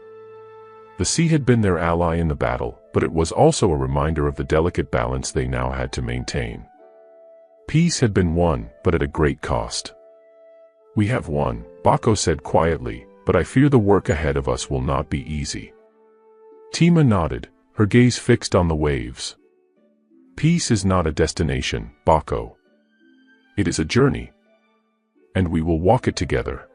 The sea had been their ally in the battle, but it was also a reminder of the delicate balance they now had to maintain. Peace had been won, but at a great cost. "We have won," Bako said quietly, "but I fear the work ahead of us will not be easy." Tima nodded, her gaze fixed on the waves. "Peace is not a destination, Bako. It is a journey. And we will walk it together."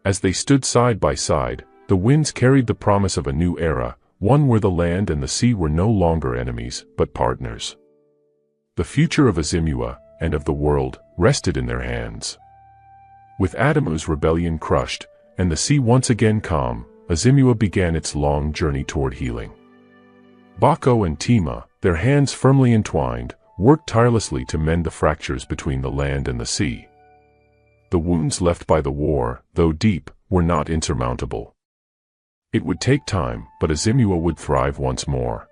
As they stood side by side, the winds carried the promise of a new era, one where the land and the sea were no longer enemies, but partners. The future of Azimua, and of the world, rested in their hands. With Adamu's rebellion crushed, and the sea once again calm, Azimua began its long journey toward healing. Bako and Tima, their hands firmly entwined, worked tirelessly to mend the fractures between the land and the sea. The wounds left by the war, though deep, were not insurmountable. It would take time, but Azimua would thrive once more.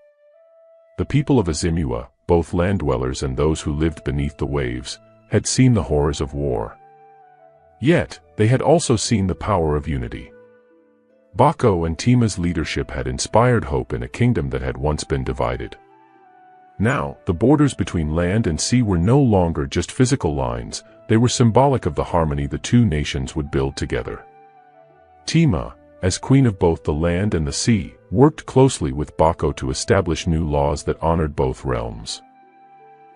The people of Azimua, both land dwellers and those who lived beneath the waves, had seen the horrors of war. Yet, they had also seen the power of unity. Bako and Tima's leadership had inspired hope in a kingdom that had once been divided. Now, the borders between land and sea were no longer just physical lines, they were symbolic of the harmony the two nations would build together. Tima, as queen of both the land and the sea, worked closely with Bako to establish new laws that honored both realms.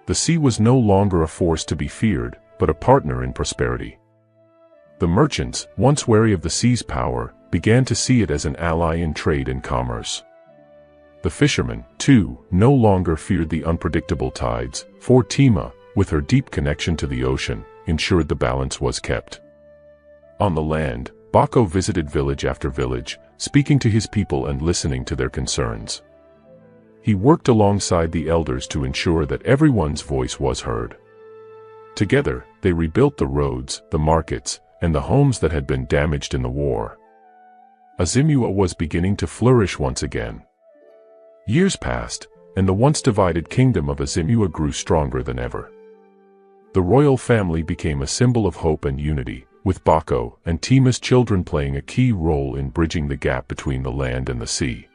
The sea was no longer a force to be feared, but a partner in prosperity. The merchants, once wary of the sea's power, began to see it as an ally in trade and commerce. The fishermen, too, no longer feared the unpredictable tides, for Tima, with her deep connection to the ocean, ensured the balance was kept. On the land, Bako visited village after village, speaking to his people and listening to their concerns. He worked alongside the elders to ensure that everyone's voice was heard. Together, they rebuilt the roads, the markets, and the homes that had been damaged in the war. Azimua was beginning to flourish once again. Years passed, and the once divided kingdom of Azimua grew stronger than ever. The royal family became a symbol of hope and unity, with Bako and Tima's children playing a key role in bridging the gap between the land and the sea.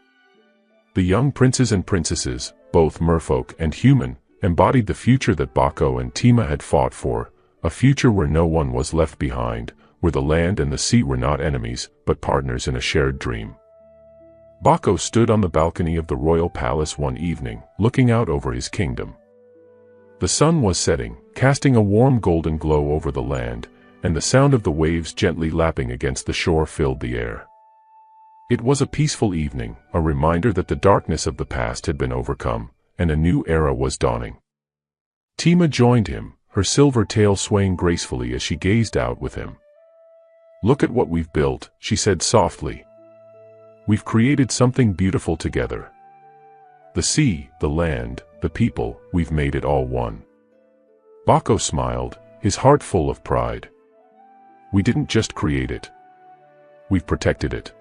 The young princes and princesses, both merfolk and human, embodied the future that Bako and Tima had fought for, a future where no one was left behind, where the land and the sea were not enemies, but partners in a shared dream. Bako stood on the balcony of the royal palace one evening, looking out over his kingdom. The sun was setting, casting a warm golden glow over the land, and the sound of the waves gently lapping against the shore filled the air. It was a peaceful evening, a reminder that the darkness of the past had been overcome, and a new era was dawning. Tima joined him, her silver tail swaying gracefully as she gazed out with him. "Look at what we've built," she said softly. "We've created something beautiful together. The sea, the land, the people, we've made it all one." Bako smiled, his heart full of pride. "We didn't just create it. We've protected it.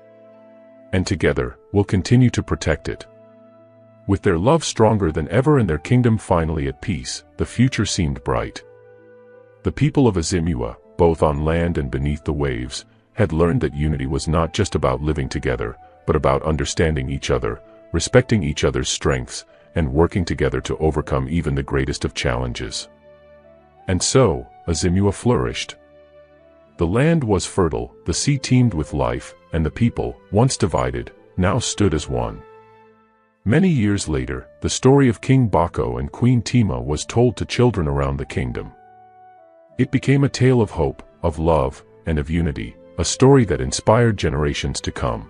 And together, we'll continue to protect it." With their love stronger than ever and their kingdom finally at peace, the future seemed bright. The people of Azimua, both on land and beneath the waves, had learned that unity was not just about living together, but about understanding each other, respecting each other's strengths, and working together to overcome even the greatest of challenges. And so, Azimua flourished. The land was fertile, the sea teemed with life, and the people, once divided, now stood as one. Many years later, the story of King Bako and Queen Tima was told to children around the kingdom. It became a tale of hope, of love, and of unity, a story that inspired generations to come.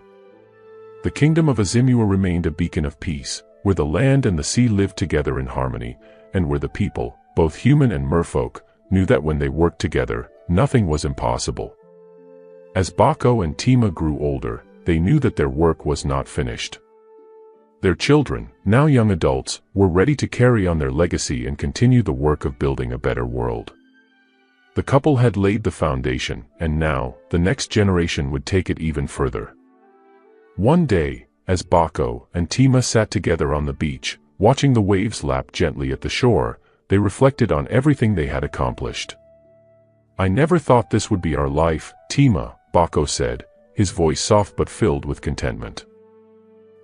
The kingdom of Azimua remained a beacon of peace, where the land and the sea lived together in harmony, and where the people, both human and merfolk, knew that when they worked together, nothing was impossible. As Bako and Tima grew older, they knew that their work was not finished. Their children, now young adults, were ready to carry on their legacy and continue the work of building a better world. The couple had laid the foundation, and now, the next generation would take it even further. One day, as Bako and Tima sat together on the beach, watching the waves lap gently at the shore, they reflected on everything they had accomplished. "I never thought this would be our life, Tima," Bako said, his voice soft but filled with contentment.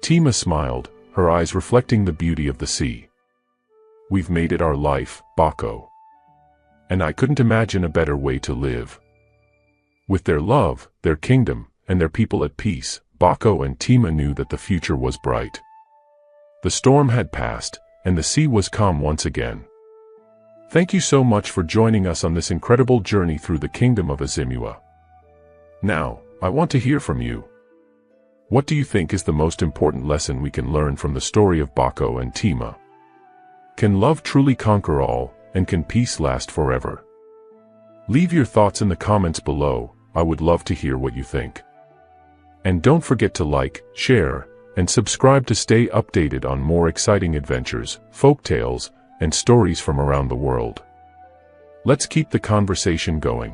Tima smiled, her eyes reflecting the beauty of the sea. "We've made it our life, Bako. And I couldn't imagine a better way to live." With their love, their kingdom, and their people at peace, Bako and Tima knew that the future was bright. The storm had passed, and the sea was calm once again. Thank you so much for joining us on this incredible journey through the kingdom of Azimua. Now, I want to hear from you. What do you think is the most important lesson we can learn from the story of Bako and Tima? Can love truly conquer all, and can peace last forever? Leave your thoughts in the comments below. I would love to hear what you think. And don't forget to like, share, and subscribe to stay updated on more exciting adventures, folktales, and stories from around the world. Let's keep the conversation going.